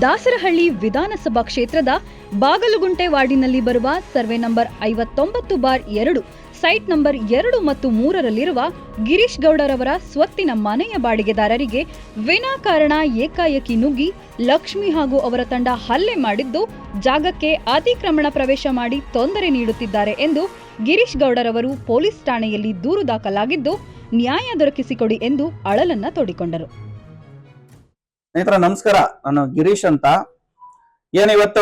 ದಾಸರಹಳ್ಳಿ ವಿಧಾನಸಭಾ ಕ್ಷೇತ್ರದ ಬಾಗಲಗುಂಟೆ ವಾರ್ಡಿನಲ್ಲಿ ಬರುವ ಸರ್ವೆ ನಂಬರ್ 59/2 ಸೈಟ್ ನಂಬರ್ 2 ಮತ್ತು 3ರಲ್ಲಿರುವ ಗಿರೀಶ್ ಗೌಡರವರ ಸ್ವತ್ತಿನ ಮನೆಯ ಬಾಡಿಗೆದಾರರಿಗೆ ವಿನಾಕಾರಣ ಏಕಾಏಕಿ ನುಗ್ಗಿ ಲಕ್ಷ್ಮಿ ಹಾಗೂ ಅವರ ತಂಡ ಹಲ್ಲೆ ಮಾಡಿದ್ದು ಜಾಗಕ್ಕೆ ಅತಿಕ್ರಮಣ ಪ್ರವೇಶ ಮಾಡಿ ತೊಂದರೆ ನೀಡುತ್ತಿದ್ದಾರೆ ಎಂದು ಗಿರೀಶ್ ಗೌಡರವರು ಪೊಲೀಸ್ ಠಾಣೆಯಲ್ಲಿ ದೂರು ದಾಖಲಾಗಿದ್ದು ನ್ಯಾಯ ದೊರಕಿಸಿಕೊಡಿ ಎಂದು ಅಳಲನ್ನ ತೋಡಿಕೊಂಡರು. ಸ್ನೇಹಿತರ ನಮಸ್ಕಾರ, ನಾನು ಗಿರೀಶ್ ಅಂತ. ಏನಿವತ್ತು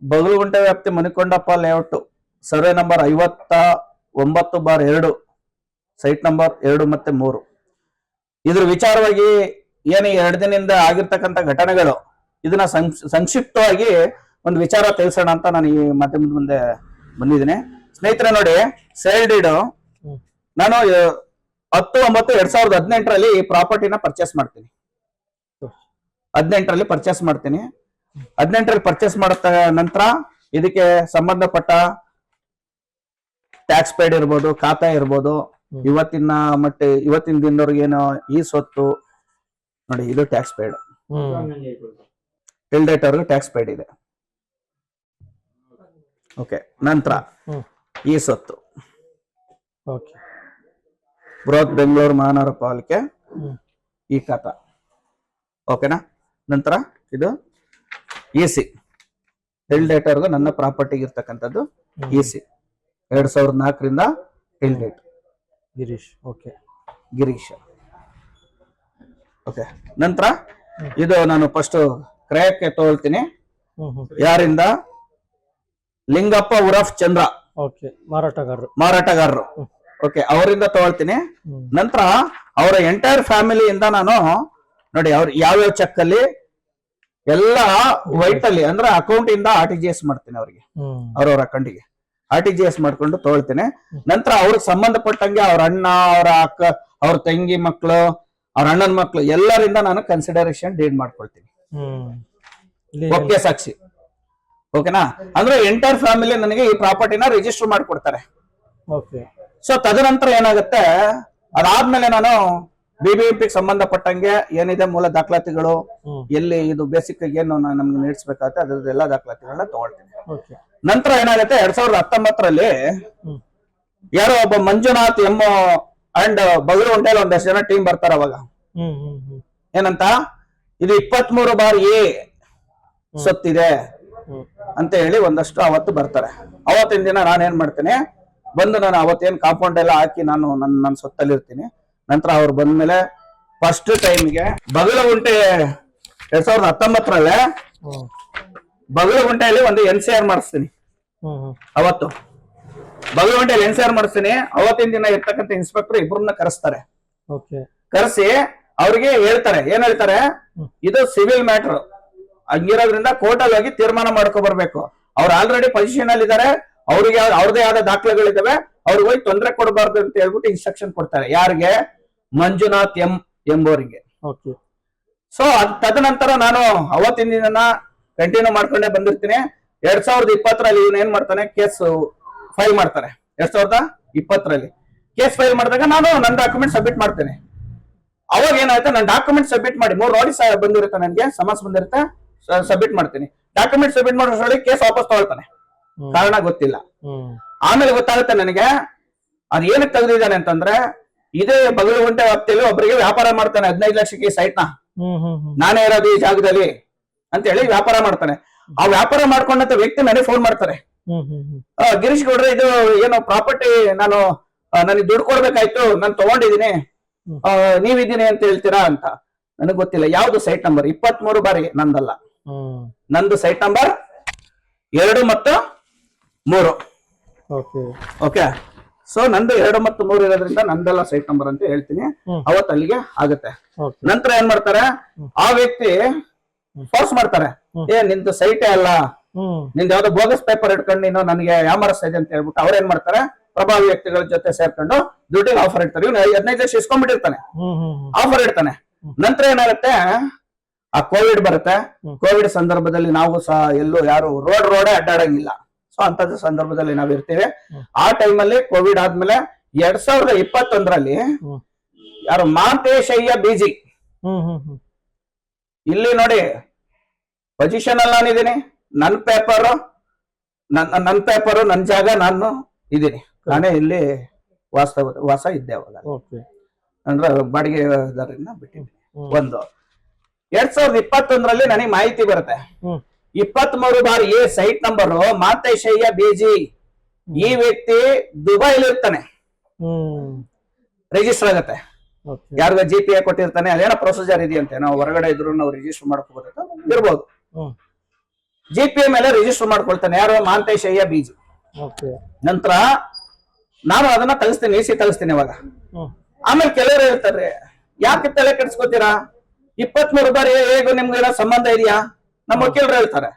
ಬಗಲಗುಂಟೆ ವ್ಯಾಪ್ತಿ Manikondappa layout survey number 59/2 site number 2 ಮತ್ತೆ 3 ಇದ್ರ ವಿಚಾರವಾಗಿ ಏನು 2 ದಿನದಿಂದ ಆಗಿರ್ತಕ್ಕಂಥ ಘಟನೆಗಳು, ಇದನ್ನ ಸಂಕ್ಷಿಪ್ತವಾಗಿ ಒಂದು ವಿಚಾರ ತಿಳಿಸೋಣ ಅಂತ ನಾನು ಈ ಮಾಧ್ಯಮದ ಮುಂದೆ ಬಂದಿದ್ದೀನಿ. ಸ್ನೇಹಿತರೆ ನೋಡಿ, ಸೇಲ್ ಡೀಡ್ ನಾನು 10/9/2018 ಈ ಪ್ರಾಪರ್ಟಿನ ಪರ್ಚೇಸ್ ಮಾಡ್ತೀನಿ. 18ರಲ್ಲಿ ಪರ್ಚೇಸ್ ಮಾಡ್ತೀನಿ. 18ರಲ್ಲಿ ಪರ್ಚೇಸ್ ಮಾಡಿದ ನಂತರ ಇದಕ್ಕೆ ಸಂಬಂಧಪಟ್ಟ ಟ್ಯಾಕ್ಸ್ ಪೇಡ್ ಇರ್ಬೋದು, ಖಾತಾ ಇರ್ಬೋದು, ಇವತ್ತಿನ ದಿನದವ್ರಿಗೆ ಏನೋ ಈ ಸ್ವತ್ತು ನೋಡಿ, ಇದು ಟ್ಯಾಕ್ಸ್ ಪೇಡ್, ಟಿಲ್ ಡೇಟ್ ಅವ್ರಿಗೆ ಟ್ಯಾಕ್ಸ್ ಪೇಡ್ ಇದೆ. ಓಕೆ, ನಂತರ ಈ ಸ್ವತ್ತು ಬೃಹತ್ ಬೆಂಗಳೂರು ಮಹಾನಗರ ಪಾಲಿಕೆ ಈ ಖಾತಾ, ಓಕೆನಾ. ನಂತರ ಇದು ಇಸಿ ಟಿಲ್ ಡೇಟ್ ಅವ್ರಿಗೆ ನನ್ನ ಪ್ರಾಪರ್ಟಿಗೆ ಇರ್ತಕ್ಕಂಥದ್ದು ಇಸಿ 2004ರಿಂದ till date Girish. Okay, Girish. Okay, ನಂತರ ಇದು ನಾನು ಫಸ್ಟ್ ಕ್ರಯಕ್ಕೆ ತಗೊಳ್ತೀನಿ. ಯಾರಿಂದ? ಲಿಂಗಪ್ಪ ಉರಫ್ ಚಂದ್ರ. ಓಕೆ, ಮಾರಾಟಗಾರರು. ಓಕೆ, ಅವರಿಂದ ತಗೊಳ್ತೀನಿ. ನಂತರ ಅವರ ಎಂಟೈರ್ ಫ್ಯಾಮಿಲಿಯಿಂದ ನಾನು ನೋಡಿ, ಅವ್ರು ಯಾವ್ಯಾವ ಚೆಕ್ ಅಲ್ಲಿ ಎಲ್ಲ ವೈಟ್ ಅಲ್ಲಿ ಅಂದ್ರೆ ಅಕೌಂಟ್ ಇಂದ RTGS ಮಾಡ್ತೀನಿ ಅವ್ರಿಗೆ, ಅವ್ರವ್ರ ಅಕೌಂಟಿಗೆ RTGS ಮಾಡ್ಕೊಂಡು ತಗೊಳ್ತೇನೆ. ನಂತರ ಅವ್ರಿಗೆ ಸಂಬಂಧಪಟ್ಟಂಗೆ ಅವ್ರ ಅಣ್ಣ, ಅವ್ರ ಅಕ್ಕ, ಅವ್ರ ತಂಗಿ ಮಕ್ಕಳು, ಅವ್ರ ಅಣ್ಣನ ಮಕ್ಕಳು ಎಲ್ಲರಿಂದ ನಾನು ಕನ್ಸಿಡರೇಷನ್ ಡೀಡ್ ಮಾಡ್ಕೊಳ್ತೀನಿ. ಒಪ್ಪಿಗೆ ಸಾಕ್ಷಿ, ಓಕೆನಾ. ಅಂದ್ರೆ ಎಂಟೈರ್ ಫ್ಯಾಮಿಲಿ ನನಗೆ ಈ ಪ್ರಾಪರ್ಟಿನ ರಿಜಿಸ್ಟರ್ ಮಾಡ್ಕೊಡ್ತಾರೆ. ಸೊ ತದನಂತರ ಏನಾಗುತ್ತೆ, ಅದಾದ್ಮೇಲೆ ನಾನು BBMP ಸಂಬಂಧಪಟ್ಟಂಗೆ ಏನಿದೆ ಮೂಲ ದಾಖಲಾತಿಗಳು, ಎಲ್ಲಿ ಇದು ಬೇಸಿಕ್ ಏನು ನಮ್ಗೆ ನೀಡಿಸ್ಬೇಕಾಗುತ್ತೆ ಅದ್ರದ್ದು ಎಲ್ಲಾ ದಾಖಲಾತಿಗಳನ್ನ ತಗೊಳ್ತೀನಿ. ನಂತರ ಏನಾಗುತ್ತೆ, 2019ರಲ್ಲಿ ಯಾರೋ ಒಬ್ಬ ಮಂಜುನಾಥ್ ಎಂ ಅಂಡ್ ಬಗಲಗುಂಟೆಯಲ್ಲಿ ಒಂದಷ್ಟು ಜನ ಟೀಮ್ ಬರ್ತಾರ. ಅವಾಗ ಏನಂತ, ಇದು 23/A ಸೊತ್ತಿದೆ ಅಂತ ಹೇಳಿ ಒಂದಷ್ಟು ಅವತ್ತು ಬರ್ತಾರೆ. ಅವತ್ತಿನ ದಿನ ನಾನೇನ್ ಮಾಡ್ತೀನಿ, ಬಂದು ನಾನು ಅವತ್ತೇನ್ ಕಾಂಪೌಂಡ್ ಎಲ್ಲ ಹಾಕಿ ನಾನು ನನ್ನ ಸೊತ್ತಲ್ಲಿ ಇರ್ತೀನಿ. ನಂತರ ಅವ್ರು ಬಂದ್ಮೇಲೆ ಫಸ್ಟ್ ಟೈಮ್ಗೆ ಬಗಲಗುಂಟೆ 2019ರಲ್ಲೇ ಬಗಲಗುಂಟೆಯಲ್ಲಿ ಒಂದು NCR ಮಾಡಿಸ್ತೀನಿ. ಅವತ್ತು ಬಗಲಗುಂಟೆಯಲ್ಲಿ NCR ಮಾಡಿಸ್ತೀನಿ. ಅವತ್ತಿನ ದಿನ ಇರ್ತಕ್ಕಂಥ ಇನ್ಸ್ಪೆಕ್ಟರ್ ಇಬ್ಬರನ್ನ ಕರೆಸ್ತಾರೆ. ಕರೆಸಿ ಅವ್ರಿಗೆ ಹೇಳ್ತಾರೆ, ಏನ್ ಹೇಳ್ತಾರೆ, ಇದು ಸಿವಿಲ್ ಮ್ಯಾಟರ್ ಹಂಗಿರೋದ್ರಿಂದ ಕೋರ್ಟಲ್ಲಿ ಹೋಗಿ ತೀರ್ಮಾನ ಮಾಡ್ಕೊ ಬರ್ಬೇಕು. ಅವ್ರು ಆಲ್ರೆಡಿ ಪೊಸಿಷನ್ ಅಲ್ಲಿ ಇದಾರೆ, ಅವ್ರಿಗೆ ಅವ್ರದೇ ಆದ ದಾಖಲೆಗಳಿದಾವೆ, ಅವ್ರಿಗೆ ಹೋಗಿ ತೊಂದರೆ ಕೊಡಬಾರ್ದು ಅಂತ ಹೇಳ್ಬಿಟ್ಟು ಇನ್ಸ್ಟ್ರಕ್ಷನ್ ಕೊಡ್ತಾರೆ. ಯಾರಿಗೆ? ಮಂಜುನಾಥ್ ಎಂಬವರಿಗೆ. ಸೊ ತದನಂತರ ನಾನು ಅವತ್ತಿನ ದಿನ ಕಂಟಿನ್ಯೂ ಮಾಡ್ಕೊಂಡೇ ಬಂದಿರ್ತೀನಿ. 2020ರಲ್ಲಿ ಇವನ್ ಏನ್ ಮಾಡ್ತಾನೆ, ಕೇಸ್ ಫೈಲ್ ಮಾಡ್ತಾರೆ. 2020ರಲ್ಲಿ ಕೇಸ್ ಫೈಲ್ ಮಾಡಿದಾಗ ನಾನು ನನ್ನ ಡಾಕ್ಯುಮೆಂಟ್ ಸಬ್ಮಿಟ್ ಮಾಡ್ತೇನೆ. ಅವಾಗ ಏನಾಯ್ತು, ನನ್ನ ಡಾಕ್ಯುಮೆಂಟ್ ಸಬ್ಮಿಟ್ ಮಾಡಿ 3 ನೋಟಿಸ್ ಬಂದಿರುತ್ತೆ, ನನಗೆ ಸಮನ್ಸ್ ಬಂದಿರುತ್ತೆ, ಸಬ್ಮಿಟ್ ಮಾಡ್ತೀನಿ. ಡಾಕ್ಯುಮೆಂಟ್ ಸಬ್ಮಿಟ್ ಮಾಡೋದ್ರಲ್ಲಿ ಕೇಸ್ ವಾಪಸ್ ತಗೊಳ್ತಾನೆ, ಕಾರಣ ಗೊತ್ತಿಲ್ಲ. ಆಮೇಲೆ ಗೊತ್ತಾಗುತ್ತೆ ನನಗೆ ಅದ್ ಏನಕ್ಕೆ ತೆಗೆದಿದ್ದಾನೆ ಅಂತಂದ್ರೆ, ಇದೇ ಬಗಲಗುಂಟೆ ವ್ಯಾಪ್ತಿಯಲ್ಲಿ ಒಬ್ಬರಿಗೆ ವ್ಯಾಪಾರ ಮಾಡ್ತಾನೆ 15 ಲಕ್ಷಕ್ಕೆ ಸೈಟ್ ನ, ನಾನೇ ಇರೋದು ಈ ಜಾಗದಲ್ಲಿ ಅಂತ ಹೇಳಿ ವ್ಯಾಪಾರ ಮಾಡ್ತಾನೆ. ಆ ವ್ಯಾಪಾರ ಮಾಡ್ಕೊಂಡಂತ ವ್ಯಕ್ತಿ ನನಗೆ ಫೋನ್ ಮಾಡ್ತಾರೆ, ಗಿರೀಶ್ ಗೌಡ್ರೆ ಇದು ಏನೋ ಪ್ರಾಪರ್ಟಿ ನನಗೆ ದುಡ್ಡು ಕೊಡ್ಬೇಕಾಯ್ತು, ನಾನು ತಗೊಂಡಿದ್ದೀನಿ, ನೀವಿದ್ದೀನಿ ಅಂತ ಹೇಳ್ತೀರಾ ಅಂತ. ನನಗೆ ಗೊತ್ತಿಲ್ಲ ಯಾವ್ದು ಸೈಟ್ ನಂಬರ್. 23 ಬಾರಿ ನಂದಲ್ಲ, ನಂದು ಸೈಟ್ ನಂಬರ್ 2 ಮತ್ತು 3. ಓಕೆ, ಸೊ ನಂದು 2 ಮತ್ತು 3 ಇರೋದ್ರಿಂದ ನಂದೆಲ್ಲ ಸೈಟ್ ನಂಬರ್ ಅಂತ ಹೇಳ್ತೀನಿ. ಅವತ್ತು ಅಲ್ಲಿಗೆ ಆಗುತ್ತೆ. ನಂತರ ಏನ್ ಮಾಡ್ತಾರೆ, ಆ ವ್ಯಕ್ತಿ ಫೋರ್ಸ್ ಮಾಡ್ತಾರೆ, ನಿಂದು ಸೈಟೇ ಅಲ್ಲ, ನಿಂದ ಯಾವ್ದೋ ಬೋಗಸ್ ಪೇಪರ್ ಇಟ್ಕೊಂಡು ನೀನು ನನಗೆ ಯಾಮರಿಸ್ತಾ ಇದೆ ಅಂತ ಹೇಳ್ಬಿಟ್ಟು ಅವ್ರೇನ್ ಮಾಡ್ತಾರೆ, ಪ್ರಭಾವಿ ವ್ಯಕ್ತಿಗಳ ಜೊತೆ ಸೇರ್ಕೊಂಡು ದುಡ್ಡಿಗೆ ಆಫರ್ ಇಡ್ತಾರೆ. ಇವ್ನು 15 ಲಕ್ಷ ಇಸ್ಕೊಂಡ್ಬಿಟ್ಟಿರ್ತಾನೆ, ಆಫರ್ ಇಡ್ತಾನೆ. ನಂತರ ಏನಾಗುತ್ತೆ, ಆ ಕೋವಿಡ್ ಬರುತ್ತೆ. ಕೋವಿಡ್ ಸಂದರ್ಭದಲ್ಲಿ ನಾವು ಸಹ ಎಲ್ಲೂ ಯಾರು ರೋಡೇ ಅಡ್ಡಾಡಂಗಿಲ್ಲ. ಸೊ ಅಂತದ ಸಂದರ್ಭದಲ್ಲಿ ನಾವ್ ಇರ್ತೇವೆ. ಆ ಟೈಮಲ್ಲಿ ಕೋವಿಡ್ ಆದ್ಮೇಲೆ 2021ರಲ್ಲಿ ಯಾರು ಮಾಂತೇಶಯ್ಯ ಬೀಜಿ, ಇಲ್ಲಿ ನೋಡಿ ಪೊಸಿಷನ್ ಅಲ್ಲಿ ನಾನಿದ್ದೀನಿ, ನನ್ನ ಪೇಪರು ನನ್ನ ಜಾಗ ನಾನು ಇದೀನಿ, ನಾನೇ ಇಲ್ಲಿ ವಾಸ ಇದ್ದೆ ಅವಾಗ. ಓಕೆ. ಅಂದ್ರೆ ಬಾಡಿಗೆದಾರರಿಂದ ಬಿಟ್ಟಿದ್ದೀನಿ. ಒಂದು 2021ರಲ್ಲಿ ನನಗೆ ಮಾಹಿತಿ ಬರುತ್ತೆ, 23 ಬಾರ್ ಎ ಸೈಟ್ ನಂಬರ್ ಮಾಂತೇಶಯ್ಯ ಬೇಜಿ, ಈ ವ್ಯಕ್ತಿ ದುಬೈಲಿ ಇರ್ತಾನೆ, ರಿಜಿಸ್ಟರ್ ಆಗತ್ತೆ. ಯಾರಿಗ GPA ಕೊಟ್ಟಿರ್ತಾನೆ, ಅದೇನೋ ಪ್ರೊಸೀಜರ್ ಇದೆಯಂತೆ, ನಾವು ಹೊರಗಡೆ ಇದ್ರು ನಾವು ರಿಜಿಸ್ಟರ್ ಮಾಡ್ಕೋಬಹುದು ಇರ್ಬೋದು. GPA ಮೇಲೆ ರಿಜಿಸ್ಟರ್ ಮಾಡ್ಕೊಳ್ತಾನೆ ಯಾರು, ಮಾಂತೇಶಯ್ಯ ಬೀಜಿ. ನಂತರ ನಾನು ಅದನ್ನ ತೆಗಿಸ್ತೀನಿ, EC ತೆಗಿಸ್ತೀನಿ ಅವಾಗ. ಆಮೇಲೆ ಕೆಲವರು ಹೇಳ್ತಾರೆ, ಯಾಕೆ ತಲೆ ಕೆಡ್ಸ್ಕೊತೀರಾ, 23 ಬಾರಿ ಹೇಗೂ ನಿಮ್ಗೆ ಏನೋ ಸಂಬಂಧ ಇದೆಯಾ? ನಮ್ಮ ವಕೀಲರು ಹೇಳ್ತಾರೆ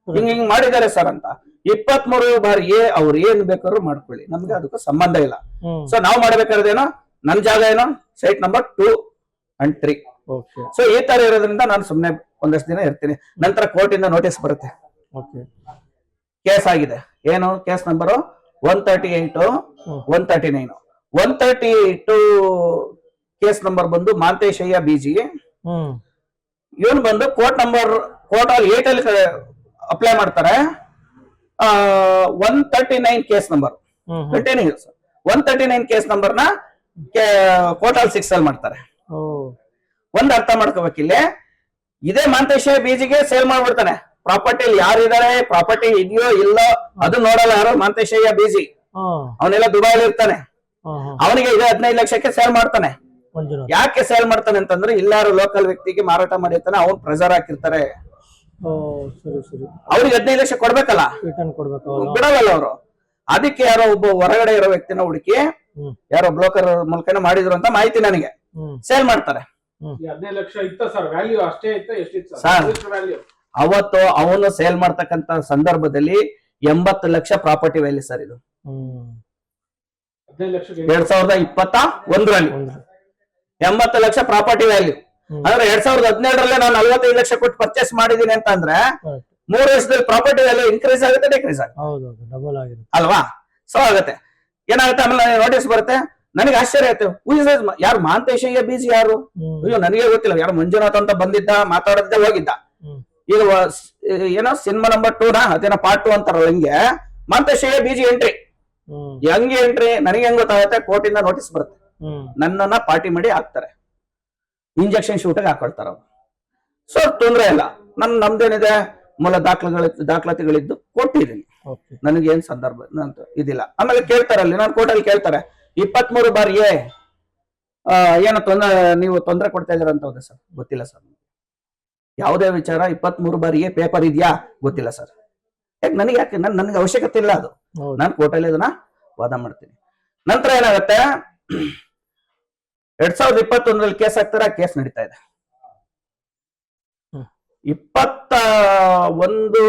ಹಿಂಗ್ ಮಾಡಿದ್ದಾರೆ ಸರ್ ಅಂತ. 23 ಬಾರಿ ಅವ್ರು ಏನ್ ಬೇಕಾದ್ರೂ ಮಾಡ್ಕೊಳ್ಳಿ, ನಮ್ಗೆ ಅದಕ್ಕೂ ಸಂಬಂಧ ಇಲ್ಲ. ಸೊ ನಾವು ಮಾಡ್ಬೇಕಾದ್ರೇನೋ ನನ್ ಜಾಗ ಏನೋ ಸೈಟ್ ನಂಬರ್ 2 and 3. ಸೊ ಈ ತರ ಇರೋದ್ರಿಂದ ನಾನು ಸುಮ್ನೆ ಒಂದಷ್ಟು ದಿನ ಇರ್ತೀನಿ. ನಂತರ ಕೋರ್ಟ್ ಇಂದ ನೋಟಿಸ್ ಬರುತ್ತೆ, ಕೇಸ್ ಆಗಿದೆ. ಏನು ಕೇಸ್ ನಂಬರು 138, 139. 138 ಕೇಸ್ ನಂಬರ್ ಬಂದು ಮಾಂತೇಶಯ್ಯ ಬೀಜಿ. ಇವನ್ ಬಂದು ಕೋರ್ಟ್ ಅಲ್ಲಿ 8 ಅಲ್ಲಿ ಅಪ್ಲೈ ಮಾಡ್ತಾರೆ. 139 ಕೇಸ್ ನಂಬರ್ 139 ಕೇಸ್ ನಂಬರ್ನ ಕೋರ್ಟ್ ಅಲ್ಲಿ 6 ಅಲ್ಲಿ ಮಾಡ್ತಾರೆ. ಒಂದ್ ಅರ್ಥ ಮಾಡ್ಕೋಬೇಕಿಲ್ಲ, ಇದೇ ಮಾಂತೇಶಯ್ಯ ಬೀಜಿಗೆ ಸೇಲ್ ಮಾಡ್ಬಿಡ್ತಾನೆ. ಪ್ರಾಪರ್ಟಿಲಿ ಯಾರಿದ್ದಾರೆ, ಪ್ರಾಪರ್ಟಿ ಇದೆಯೋ ಇಲ್ಲೋ ಅದು ನೋಡಲ್ಲ ಯಾರು, ಮಾಂತೇಶಯ್ಯ ಬೀಜಿ. ಅವನೆಲ್ಲ ದುಬೈಲಿ ಇರ್ತಾನೆ, ಅವನಿಗೆ ಇದೇ 15 ಲಕ್ಷಕ್ಕೆ ಸೇಲ್ ಮಾಡ್ತಾನೆ. ಯಾಕೆ ಸೇಲ್ ಮಾಡ್ತಾನೆ ಅಂತಂದ್ರೆ, ಇಲ್ಲಾರು ಲೋಕಲ್ ವ್ಯಕ್ತಿಗೆ ಮಾರಾಟ ಮಾಡಿರ್ತಾನೆ, ಅವ್ನು ಪ್ರೆಸರ್ ಹಾಕಿರ್ತಾರೆ, ಅವ್ರಿಗೆ 15 ಲಕ್ಷ ಕೊಡ್ಬೇಕಲ್ಲ, ಬಿಡಲ್ಲ ಅವರು. ಅದಕ್ಕೆ ಯಾರೋ ಒಬ್ಬ ಹೊರಗಡೆ ಇರೋ ವ್ಯಕ್ತಿನ ಹುಡುಕಿ ಯಾರೋ ಬ್ರೋಕರ್ ಮೂಲಕನೇ ಮಾಡಿದ್ರು ಅಂತ ಮಾಹಿತಿ ನನಗೆ, ಸೇಲ್ ಮಾಡ್ತಾರೆ. 15 ಲಕ್ಷ ಇತ್ತ ಸರ್ ವ್ಯಾಲ್ಯೂ, ಅಷ್ಟೇ ಇತ್ತ, ಎಷ್ಟಿತ್ತು ಸರ್ ವ್ಯಾಲ್ಯೂ? ಅವತ್ತು ಅವನು ಸೇಲ್ ಮಾಡ್ತಕ್ಕಂತ ಸಂದರ್ಭದಲ್ಲಿ 80 ಲಕ್ಷ ಪ್ರಾಪರ್ಟಿ ವ್ಯಾಲ್ಯೂ ಸರ್. ಇದು 2021ರಲ್ಲಿ 80 ಲಕ್ಷ ಪ್ರಾಪರ್ಟಿ ವ್ಯಾಲ್ಯೂ. ಅಂದ್ರೆ 2017ರಲ್ಲೇ ನಾನು 45 ಲಕ್ಷ ಕೊಟ್ಟು ಪರ್ಚೇಸ್ ಮಾಡಿದೀನಿ ಅಂತ ಅಂದ್ರೆ 3 ವರ್ಷದಲ್ಲಿ ಪ್ರಾಪರ್ಟಿ ವ್ಯಾಲ್ಯೂ ಇನ್ಕ್ರೀಸ್ ಆಗುತ್ತೆ, ಡಿಕ್ರೀಸ್ ಆಗುತ್ತೆ ಅಲ್ವಾ? ಸೊ ಆಗುತ್ತೆ, ಏನಾಗುತ್ತೆ, ಆಮೇಲೆ ನೋಟಿಸ್ ಬರುತ್ತೆ. ನನಗೆ ಆಶ್ಚರ್ಯ ಆಯ್ತು, ಯಾರು ಮಾಂತೇಶಯ್ಯ ಬೀಜಿ ಯಾರು? ಅಯ್ಯೋ ನನಗೆ ಗೊತ್ತಿಲ್ಲ. ಯಾರು ಮಂಜುನಾಥ್ ಅಂತ ಬಂದಿದ್ದ, ಮಾತಾಡದ್ದೆ ಹೋಗಿದ್ದ. ಈಗ ಏನೋ ಸಿನಿಮಾ ನಂಬರ್ 2 ಅದೇನೋ ಪಾರ್ಟ್ 2 ಅಂತಾರಲ್ಲ, ಹಿಂಗೆ ಮಾಂತೇಶಯ್ಯ ಬೀಜಿ ಎಂಟ್ರಿ. ಹೆಂಗೆ ಎಂಟ್ರಿ ನನಗೆ ಹೆಂಗ್ ಗೊತ್ತಾಗುತ್ತೆ? ಕೋರ್ಟ್ ಇಂದ ನೋಟಿಸ್ ಬರುತ್ತೆ, ನನ್ನನ್ನ ಪಾರ್ಟಿ ಮಾಡಿ ಹಾಕ್ತಾರೆ, ಇಂಜೆಕ್ಷನ್ ಶೂಟಿಗೆ ಹಾಕೊಳ್ತಾರ. ಸೊ ತೊಂದ್ರೆ ಇಲ್ಲ, ನಮ್ದೇನಿದೆ ಮೂಲ ದಾಖಲಾತಿಗಳಿದ್ದು ಕೊಟ್ಟಿದ್ದೀನಿ, ನನಗೇನ್ ಸಂದರ್ಭ ಇದಿಲ್ಲ. ಆಮೇಲೆ ಕೇಳ್ತಾರಲ್ಲಿ, ನಾನು ಕೋರ್ಟಲ್ಲಿ ಕೇಳ್ತಾರೆ 23 ಬಾರಿ ಏನು ನೀವು ತೊಂದರೆ ಕೊಡ್ತಾ ಇದ್ದೀರ ಅಂತ. ಹೌದಾ ಸರ್? ಗೊತ್ತಿಲ್ಲ ಸರ್. ಯಾವುದೇ ವಿಚಾರ 23 ಬಾರಿ ಪೇಪರ್ ಇದೆಯಾ? ಗೊತ್ತಿಲ್ಲ ಸರ್. ಯಾಕೆ ನನಗೆ ಅವಶ್ಯಕತೆ ಇಲ್ಲ ಅದು. ನಾನು ಕೋರ್ಟಲ್ಲಿ ಇದನ್ನ ವಾದ ಮಾಡ್ತೀನಿ. ನಂತರ ಏನಾಗುತ್ತೆ, 2021ರಲ್ಲಿ ಕೇಸ್ ಹಾಕ್ತಾರೆ, ಕೇಸ್ ನಡೀತಾ ಇದೆ. 21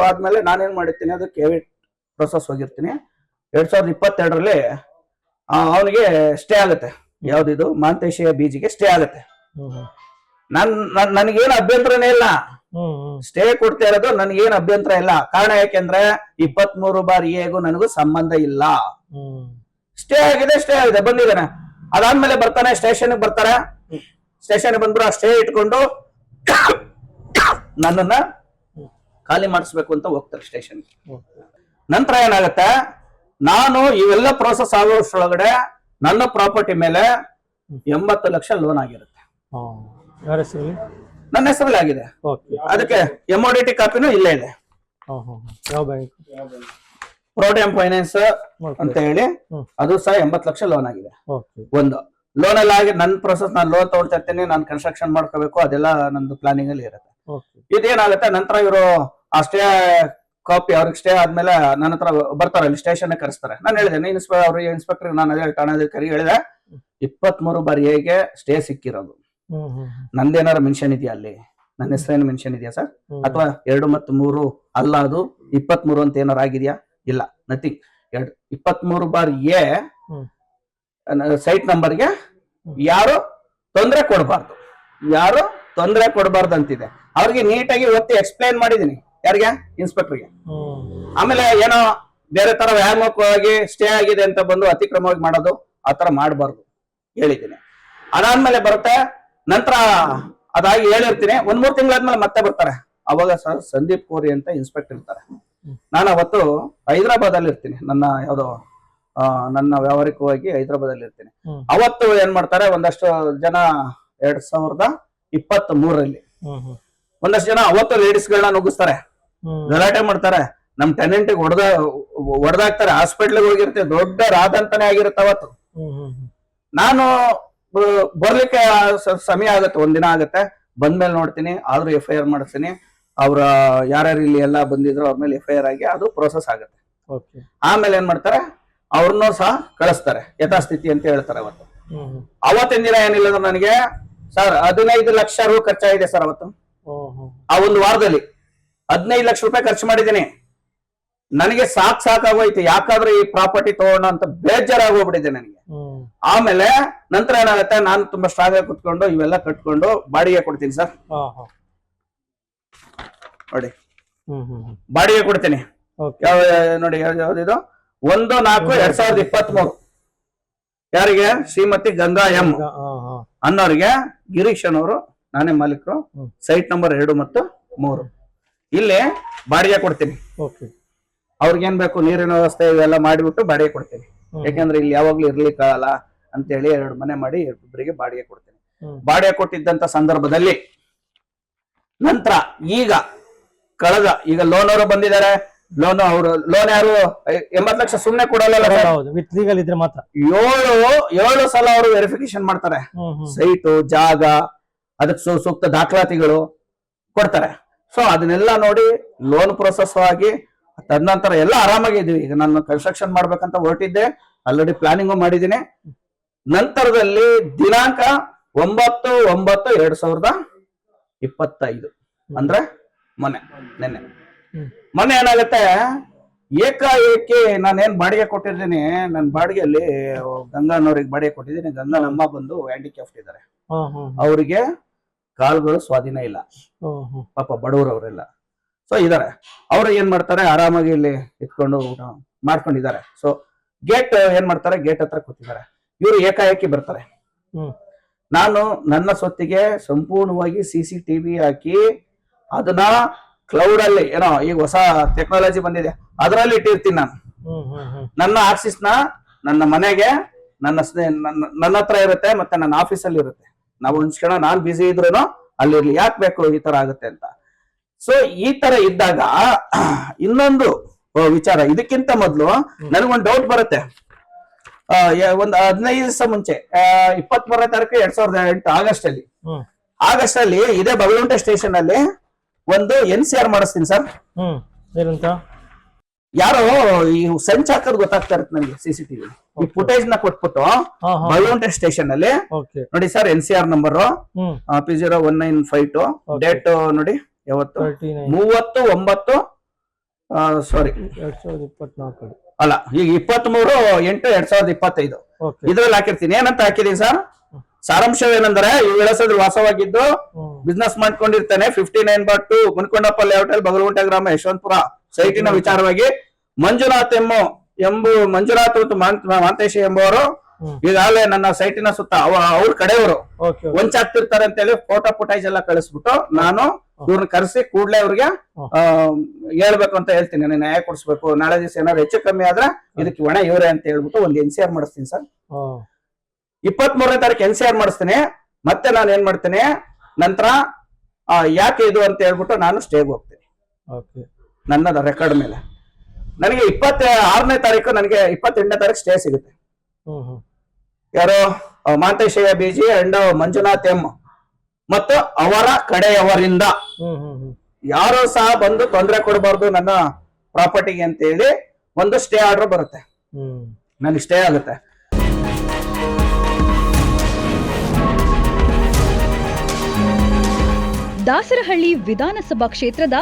ಆದ್ಮೇಲೆ ನಾನೇನ್ ಮಾಡಿರ್ತೀನಿ, ಅದು ಕೆವಿಟ್ ಪ್ರೊಸೆಸ್ ಹೋಗಿರ್ತೀನಿ. 2022ರಲ್ಲಿ ಅವನಿಗೆ ಸ್ಟೇ ಆಗುತ್ತೆ. ಯಾವ್ದಿದು ಮಾಂತೇಶಯ್ಯ ಬೀಜಿಗೆ ಸ್ಟೇ ಆಗುತ್ತೆ. ನನಗೇನು ಅಭ್ಯಂತರನೇ ಇಲ್ಲ, ಸ್ಟೇ ಕೊಡ್ತಾ ಇರೋದು ನನಗೇನು ಅಭ್ಯಂತರ ಇಲ್ಲ. ಕಾರಣ ಯಾಕೆಂದ್ರೆ 23 ಬಾರಿ ಹೇಗೂ ನನಗೂ ಸಂಬಂಧ ಇಲ್ಲ. ಸ್ಟೇ ಆಗಿದೆ, ಬಂದಿದ್ದಾನೆ. ಅದಾದ್ಮೇಲೆ ಬರ್ತಾನೆ, ಸ್ಟೇಷನ್ ಬರ್ತಾರೆ. ಸ್ಟೇಷನ್ ಬಂದ್ರು ಆ ಸ್ಟೇ ಇಟ್ಕೊಂಡು ನನ್ನನ್ನ ಖಾಲಿ ಮಾಡಿಸ್ಬೇಕು ಅಂತ ಹೋಗ್ತಾರೆ ಸ್ಟೇಷನ್. ನಂತರ ಏನಾಗತ್ತೆ, ನಾನು ಇವೆಲ್ಲ ಪ್ರೋಸೆಸ್ ಆಗೋಷ್ಟ್ರೊಳಗಡೆ ನನ್ನ ಪ್ರಾಪರ್ಟಿ ಮೇಲೆ 80 ಲಕ್ಷ ಲೋನ್ ಆಗಿರುತ್ತೆ. ನನ್ನ ಹೆಸರಲ್ಲಿ ಆಗಿದೆ. ಅದಕ್ಕೆ MODT ಕಾಪಿನೂ ಇಲ್ಲೇ ಇದೆ. ಪ್ರೋಟಿಯಂ ಫೈನಾನ್ಸ್ ಅಂತ ಹೇಳಿ, ಅದು ಸಹ 80 ಲಕ್ಷ ಲೋನ್ ಆಗಿದೆ. ಒಂದು ಲೋನ್ ಎಲ್ಲ ಆಗಿ ನನ್ನ ಪ್ರೋಸೆಸ್, ನಾನು ಲೋನ್ ತಗೊಳ್ತಾ ಇರ್ತೀನಿ, ನಾನು ಕನ್ಸ್ಟ್ರಕ್ಷನ್ ಮಾಡ್ಕೋಬೇಕು, ಅದೆಲ್ಲ ನಂದು ಪ್ಲಾನಿಂಗ್ ಅಲ್ಲಿ ಇರುತ್ತೆ. ಇದೇನಾಗುತ್ತೆ, ನಂತರ ಇವರು ಆ ಸ್ಟೇ ಕಾಪಿ ಅವ್ರಿಗೆ ಸ್ಟೇ ಆದ್ಮೇಲೆ ನನ್ನ ಹತ್ರ ಬರ್ತಾರೆ, ಅಲ್ಲಿ ಸ್ಟೇಷನ್ ಕರೆಸ್ತಾರೆ. ನಾನು ಹೇಳಿದೆ, ಅವ್ರಿಗೆ ಇನ್ಸ್ಪೆಕ್ಟರ್ ನಾನು ಅದೇ ಠಾಣಾಧಿಕಾರಿ ಹೇಳಿದೆ, 23 ಬಾರಿ ಹೇಗೆ ಸ್ಟೇ ಸಿಕ್ಕಿರೋದು, ನಂದೇನಾರ ಮೆನ್ಷನ್ ಇದೆಯಾ ಅಲ್ಲಿ? ನನ್ನ ಹೆಸರೇನು ಮೆನ್ಷನ್ ಇದೆಯಾ ಸರ್? ಅಥವಾ 2 ಮತ್ತು 3 ಅಲ್ಲ, ಅದು 23 ಅಂತ ಏನಾರು ಆಗಿದೆಯಾ? ಇಲ್ಲ, ನಥಿಂಗ್. 23 ಬಾರಿ ಸೈಟ್ ನಂಬರ್ಗೆ ಯಾರು ತೊಂದರೆ ಕೊಡಬಾರ್ದು ಅಂತಿದೆ. ಅವ್ರಿಗೆ ನೀಟಾಗಿ ಒತ್ತಿ ಎಕ್ಸ್ಪ್ಲೈನ್ ಮಾಡಿದೀನಿ. ಯಾರಿಗೆ? ಇನ್ಸ್ಪೆಕ್ಟರ್ಗೆ. ಆಮೇಲೆ ಏನೋ ಬೇರೆ ತರ ವ್ಯಾಯಾಮವಾಗಿ ಸ್ಟೇ ಆಗಿದೆ ಅಂತ ಬಂದು ಅತಿಕ್ರಮವಾಗಿ ಮಾಡೋದು, ಆತರ ಮಾಡಬಾರ್ದು ಹೇಳಿದ್ದೀನಿ. ಅದಾದ್ಮೇಲೆ ಬರುತ್ತೆ, ನಂತರ ಅದಾಗಿ ಹೇಳಿರ್ತೀನಿ. 1-3 ತಿಂಗಳಾದ್ಮೇಲೆ ಮತ್ತೆ ಬರ್ತಾರೆ ಅವಾಗ ಸರ್ ಸಂದೀಪ್ ಕೋರಿ ಅಂತ ಇನ್ಸ್ಪೆಕ್ಟರ್ ಇರ್ತಾರೆ. ನಾನು ಅವತ್ತು ಹೈದರಾಬಾದ್ ಅಲ್ಲಿ ಇರ್ತೀನಿ, ನನ್ನ ಯಾವ್ದೋ ನನ್ನ ವ್ಯಾವಹಾರಿಕವಾಗಿ ಹೈದರಾಬಾದ್ ಅಲ್ಲಿ ಇರ್ತೀನಿ. ಅವತ್ತು ಏನ್ ಮಾಡ್ತಾರೆ, ಒಂದಷ್ಟು ಜನ 2023ರಲ್ಲಿ ಒಂದಷ್ಟು ಜನ ಅವತ್ತು ಲೇಡೀಸ್ಗಳನ್ನ ನುಗ್ಗಿಸ್ತಾರೆ, ಗಲಾಟೆ ಮಾಡ್ತಾರೆ, ನಮ್ ಟೆನೆಂಟ್ ಹೊಡೆದಾಕ್ತಾರೆ, ಹಾಸ್ಪಿಟ್ಲಿಗೆ ಹೋಗಿರ್ತೀವಿ, ದೊಡ್ಡ ರಾದಂತಾನೆ ಆಗಿರುತ್ತೆ ಅವತ್ತು. ನಾನು ಬರ್ಲಿಕ್ಕೆ ಸಮಯ ಆಗತ್ತೆ, ಒಂದಿನ ಆಗತ್ತೆ, ಬಂದ್ಮೇಲೆ ನೋಡ್ತೀನಿ, ಆದ್ರೂ FIR ಮಾಡಿಸ್ತೀನಿ. ಅವ್ರ ಯಾರ್ಯಾರು ಇಲ್ಲಿ ಎಲ್ಲ ಬಂದಿದ್ರು ಅವ್ರ ಮೇಲೆ FIR ಆಗಿ ಅದು ಪ್ರೋಸೆಸ್ ಆಗುತ್ತೆ. ಆಮೇಲೆ ಏನ್ ಮಾಡ್ತಾರೆ, ಅವ್ರನ್ನೂ ಸಹ ಕಳಿಸ್ತಾರೆ, ಯಥಾಸ್ಥಿತಿ ಅಂತ ಹೇಳ್ತಾರೆ. ಅವತ್ತಿನ ದಿನ ಏನಿಲ್ಲ ಅಂದ್ರೆ ನನಗೆ ಸರ್ 15 ಲಕ್ಷ ರೂ ಖರ್ಚಾಗಿದೆ ಸರ್ ಅವತ್ತು. ಆ ಒಂದು ವಾರದಲ್ಲಿ 15 ಲಕ್ಷ ರೂಪಾಯಿ ಖರ್ಚು ಮಾಡಿದ್ದೀನಿ. ನನಗೆ ಸಾಕಾಗೋಯ್ತು, ಯಾಕಾದ್ರೆ ಈ ಪ್ರಾಪರ್ಟಿ ತಗೋಣ ಅಂತ ಬೇಜಾರಾಗೋಗ್ಬಿಟ್ಟಿದೆ ನನಗೆ. ಆಮೇಲೆ ನಂತರ ಏನಾಗುತ್ತೆ, ನಾನು ತುಂಬಾ ಸ್ಟ್ರಾಂಗ್ ಆಗಿ ಕುತ್ಕೊಂಡು ಇವೆಲ್ಲ ಕಟ್ಕೊಂಡು ಬಾಡಿಗೆ ಕೊಡ್ತೀನಿ ಸರ್. ನೋಡಿ ಬಾಡಿಗೆ ಕೊಡ್ತೀನಿ. ನೋಡಿ ಯಾವ್ದಿದು 1/4/2023 ಯಾರಿಗೆ, ಶ್ರೀಮತಿ ಗಂಗಾ ಎಂ ಅನ್ನೋರಿಗೆ, ಗಿರೀಶ್ ಅನ್ನೋರು, ನಾನೇ ಮಾಲೀಕರು, ಸೈಟ್ ನಂಬರ್ 2 ಮತ್ತು 3 ಇಲ್ಲಿ ಬಾಡಿಗೆ ಕೊಡ್ತೀನಿ. ಅವ್ರಿಗೇನ್ ಬೇಕು ನೀರಿನ ವ್ಯವಸ್ಥೆ ಇವೆಲ್ಲ ಮಾಡಿಬಿಟ್ಟು ಬಾಡಿಗೆ ಕೊಡ್ತೀನಿ. ಯಾಕಂದ್ರೆ ಇಲ್ಲಿ ಯಾವಾಗ್ಲೂ ಇರ್ಲಿಕ್ಕೆ ಆಗಲ್ಲ ಅಂತ ಹೇಳಿ 2 ಮನೆ ಮಾಡಿ ಇಬ್ಬರಿಗೆ ಬಾಡಿಗೆ ಕೊಡ್ತೀನಿ. ಬಾಡಿಗೆ ಕೊಟ್ಟಿದ್ದಂತ ಸಂದರ್ಭದಲ್ಲಿ ನಂತರ ಈಗ ಲೋನ್ ಅವರು ಬಂದಿದ್ದಾರೆ. ಲೋನ್ ಯಾರು 80 ಲಕ್ಷ ಸುಮ್ನೆ ಕೊಡಲ್ಲ, 7 ಸಲ ಅವರು ವೆರಿಫಿಕೇಶನ್ ಮಾಡ್ತಾರೆ. ಸೈಟು, ಜಾಗ, ಅದಕ್ಕೆ ಸೂಕ್ತ ದಾಖಲಾತಿಗಳು ಕೊಡ್ತಾರೆ. ಸೊ ಅದನ್ನೆಲ್ಲ ನೋಡಿ ಲೋನ್ ಪ್ರೊಸೆಸ್ ಆಗಿ ತದನಂತರ ಎಲ್ಲ ಆರಾಮಾಗಿದ್ದೀವಿ. ಈಗ ನಾನು ಕನ್ಸ್ಟ್ರಕ್ಷನ್ ಮಾಡ್ಬೇಕಂತ ಹೊರಟಿದ್ದೆ, ಆಲ್ರೆಡಿ ಪ್ಲಾನಿಂಗು ಮಾಡಿದ್ದೀನಿ. ನಂತರದಲ್ಲಿ ದಿನಾಂಕ 9/9/2025 ಅಂದ್ರೆ ಮೊನ್ನೆ ಏನಾಗುತ್ತೆ, ಏಕಾಏಕಿ ನಾನೇನ್ ಬಾಡಿಗೆ ಕೊಟ್ಟಿದ್ದೀನಿ, ನನ್ನ ಬಾಡಿಗೆಯಲ್ಲಿ ಗಂಗಾನವ್ರಿಗೆ ಬಾಡಿಗೆ ಕೊಟ್ಟಿದ್ದೀನಿ. ಗಂಗಾ ನಮ್ಮ ಬಂದು ಹ್ಯಾಂಡಿಕ್ಯಾಫ್ಟ್ ಇದ್ದಾರೆ, ಅವರಿಗೆ ಕಾಲುಗಳು ಸ್ವಾಧೀನ ಇಲ್ಲ, ಪಾಪ ಬಡವರು ಅವರೆಲ್ಲ. ಸೊ ಇದಾರೆ, ಅವ್ರು ಏನ್ ಮಾಡ್ತಾರೆ, ಆರಾಮಾಗಿ ಇಲ್ಲಿ ಇಟ್ಕೊಂಡು ಊಟ ಮಾಡ್ಕೊಂಡಿದ್ದಾರೆ. ಸೊ ಗೇಟ್ ಏನ್ ಮಾಡ್ತಾರೆ, ಗೇಟ್ ಹತ್ರ ಕೂತಿದ್ದಾರೆ. ಇವ್ರು ಏಕಾಏಕಿ ಬರ್ತಾರೆ. ನಾನು ನನ್ನ ಸ್ವತ್ತಿಗೆ ಸಂಪೂರ್ಣವಾಗಿ CCTV ಹಾಕಿ ಅದನ್ನ ಕ್ಲೌಡ್ ಅಲ್ಲಿ, ಏನೋ ಈಗ ಹೊಸ ಟೆಕ್ನಾಲಜಿ ಬಂದಿದೆ, ಅದರಲ್ಲಿ ಇಟ್ಟಿರ್ತೀನಿ ನಾನು. ನನ್ನ ಆಕ್ಸಿಸ್ ನ ನನ್ನ ಮನೆಗೆ ನನ್ನ ಹತ್ರ ಇರುತ್ತೆ, ಮತ್ತೆ ನನ್ನ ಆಫೀಸಲ್ಲಿ ಇರುತ್ತೆ. ನಾವು ಒಂದ್ಸ್ಕಣ ನಾನ್ ಬಿಸಿ ಇದ್ರು ಅಲ್ಲಿರ್ಲಿ, ಯಾಕೆ ಬೇಕು ಈ ತರ ಆಗುತ್ತೆ ಅಂತ. ಸೊ ಈ ತರ ಇದ್ದಾಗ ಇನ್ನೊಂದು ವಿಚಾರ, ಇದಕ್ಕಿಂತ ಮೊದಲು ನನಗೊಂದು ಡೌಟ್ ಬರುತ್ತೆ. ಒಂದು 15 ದಿವಸ ಮುಂಚೆ 23ನೇ ತಾರೀಕು 2008 ಆಗಸ್ಟ್ ಅಲ್ಲಿ ಇದೇ ಬಗಲುಂಟೆ ಸ್ಟೇಷನ್ ಅಲ್ಲಿ ಒಂದು NCR ಮಾಡಿಸ್ತೀನಿ ಸರ್. ಯಾರೋ ಈ ಸಂಚ್ ಹಾಕೋದು ಗೊತ್ತಾಗ್ತಾ ಇರುತ್ತೆ ನನಗೆ, CCTV ಈ ಫುಟೇಜ್ ನ ಕೊಟ್ಬಿಟ್ಟು ಬಗಲುಂಟೆ ಸ್ಟೇಷನ್ ಅಲ್ಲಿ ನೋಡಿ sir, NCR number P01952, date ನೋಡಿ ಯಾವತ್ತು 30/9 ಸಾರಿ ಅಲ್ಲ, ಈಗ 23/8/2025 ಇದ್ರಲ್ಲಿ ಹಾಕಿರ್ತೀನಿ. ಏನಂತ ಹಾಕಿದೀನಿ ಸರ್, ಸಾರಾಂಶವೇನೆಂದರೆ, ಈ ವಿಳಾಸದಲ್ಲಿ ವಾಸವಾಗಿದ್ದು ಬಿಸ್ನೆಸ್ ಮಾಡ್ಕೊಂಡಿರ್ತಾನೆ, 59/2 ಮುನ್ಕೊಂಡಪ್ಪ ಲೇಔಟ್ ಅಲ್ಲಿ ಬಗಲಗುಂಟೆ ಗ್ರಾಮ, ಯಶವಂತಪುರ ಸೈಟಿನ ವಿಚಾರವಾಗಿ ಮಂಜುನಾಥ್ ಮಂಜುನಾಥ್ ಮತ್ತು ಮಾಂತೇಶ ಎಂಬುವರು ಈಗಾಗಲೇ ನನ್ನ ಸೈಟಿನ ಸುತ್ತ ಅವ್ರ ಕಡೆಯವರು ವಂಚಾಗ್ತಿರ್ತಾರೆ ಅಂತ ಹೇಳಿ ಫೋಟೋ ಫುಟೇಜ್ ಎಲ್ಲ ಕಳಿಸ್ಬಿಟ್ಟು ನಾನು ಇವ್ರನ್ನ ಕರೆಸಿ ಕೂಡ್ಲೆ ಅವ್ರಿಗೆ ಹೇಳ್ಬೇಕು ಅಂತ ಹೇಳ್ತೀನಿ, ನಾನು ನ್ಯಾಯ ಕೊಡಿಸ್ಬೇಕು, ನಾಳೆ ದಿವಸ ಏನಾದ್ರು ಹೆಚ್ಚು ಕಮ್ಮಿ ಆದ್ರೆ ಇದಕ್ಕೆ ಹೊಣೆ ಇವರೇ ಅಂತ ಹೇಳ್ಬಿಟ್ಟು ಒಂದು NCR ಮಾಡಿಸ್ತೀನಿ ಸರ್. 23ನೇ ತಾರೀಕು NCR ಮಾಡಿಸ್ತೀನಿ. ಮತ್ತೆ ನಾನು ಏನ್ ಮಾಡ್ತೀನಿ, ನಂತರ ಯಾಕೆ ಇದು ಅಂತ ಹೇಳ್ಬಿಟ್ಟು ನಾನು ಸ್ಟೇಗೆ ಹೋಗ್ತೀನಿ ನನ್ನ ರೆಕಾರ್ಡ್ ಮೇಲೆ. ನನಗೆ 26ನೇ ತಾರೀಕು, ನನಗೆ 28ನೇ ತಾರೀಕು ಸ್ಟೇ ಸಿಗುತ್ತೆ. ಯಾರು, ಮಾಂತೇಶಯ್ಯ BG ಅಂಡ್ ಮಂಜುನಾಥ್ ಎಂ ಮತ್ತು ಅವರ ಕಡೆಯವರಿಂದ ಯಾರು ಸಹ ಬಂದು ತೊಂದರೆ ಕೊಡಬಾರ್ದು ನನ್ನ ಪ್ರಾಪರ್ಟಿಗೆ ಅಂತ ಹೇಳಿ ಒಂದು ಸ್ಟೇ ಆರ್ಡರ್ ಬರುತ್ತೆ, ನನಗೆ ಸ್ಟೇ ಆಗುತ್ತೆ. ದಾಸರಹಳ್ಳಿ ವಿಧಾನಸಭಾ ಕ್ಷೇತ್ರದ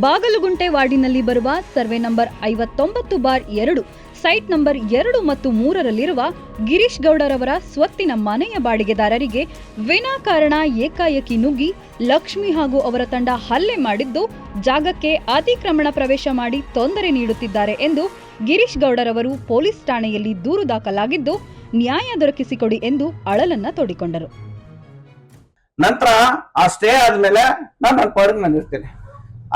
ಬಾಗಲಗುಂಟೆ ವಾರ್ಡಿನಲ್ಲಿ ಬರುವ ಸರ್ವೆ ನಂಬರ್ 59/2 ಸೈಟ್ ನಂಬರ್ 2 ಮತ್ತು 3ರಲ್ಲಿರುವ ಗಿರೀಶ್ ಗೌಡರವರ ಸ್ವತ್ತಿನ ಮನೆಯ ಬಾಡಿಗೆದಾರರಿಗೆ ವಿನಾಕಾರಣ ಏಕಾಏಕಿ ನುಗ್ಗಿ ಲಕ್ಷ್ಮಿ ಹಾಗೂ ಅವರ ತಂಡ ಹಲ್ಲೆ ಮಾಡಿದ್ದು, ಜಾಗಕ್ಕೆ ಅತಿಕ್ರಮಣ ಪ್ರವೇಶ ಮಾಡಿ ತೊಂದರೆ ನೀಡುತ್ತಿದ್ದಾರೆ ಎಂದು ಗಿರೀಶ್ ಗೌಡರವರು ಪೊಲೀಸ್ ಠಾಣೆಯಲ್ಲಿ ದೂರು ದಾಖಲಾಗಿದ್ದು, ನ್ಯಾಯ ದೊರಕಿಸಿಕೊಡಿ ಎಂದು ಅಳಲನ್ನ ತೋಡಿಕೊಂಡರು. ನಂತರ ಆ ಸ್ಟೇ ಆದ್ಮೇಲೆ ನಾನು ನನ್ನ ಪಾಡಿಗೆ ನಾನು ಇರ್ತೀನಿ.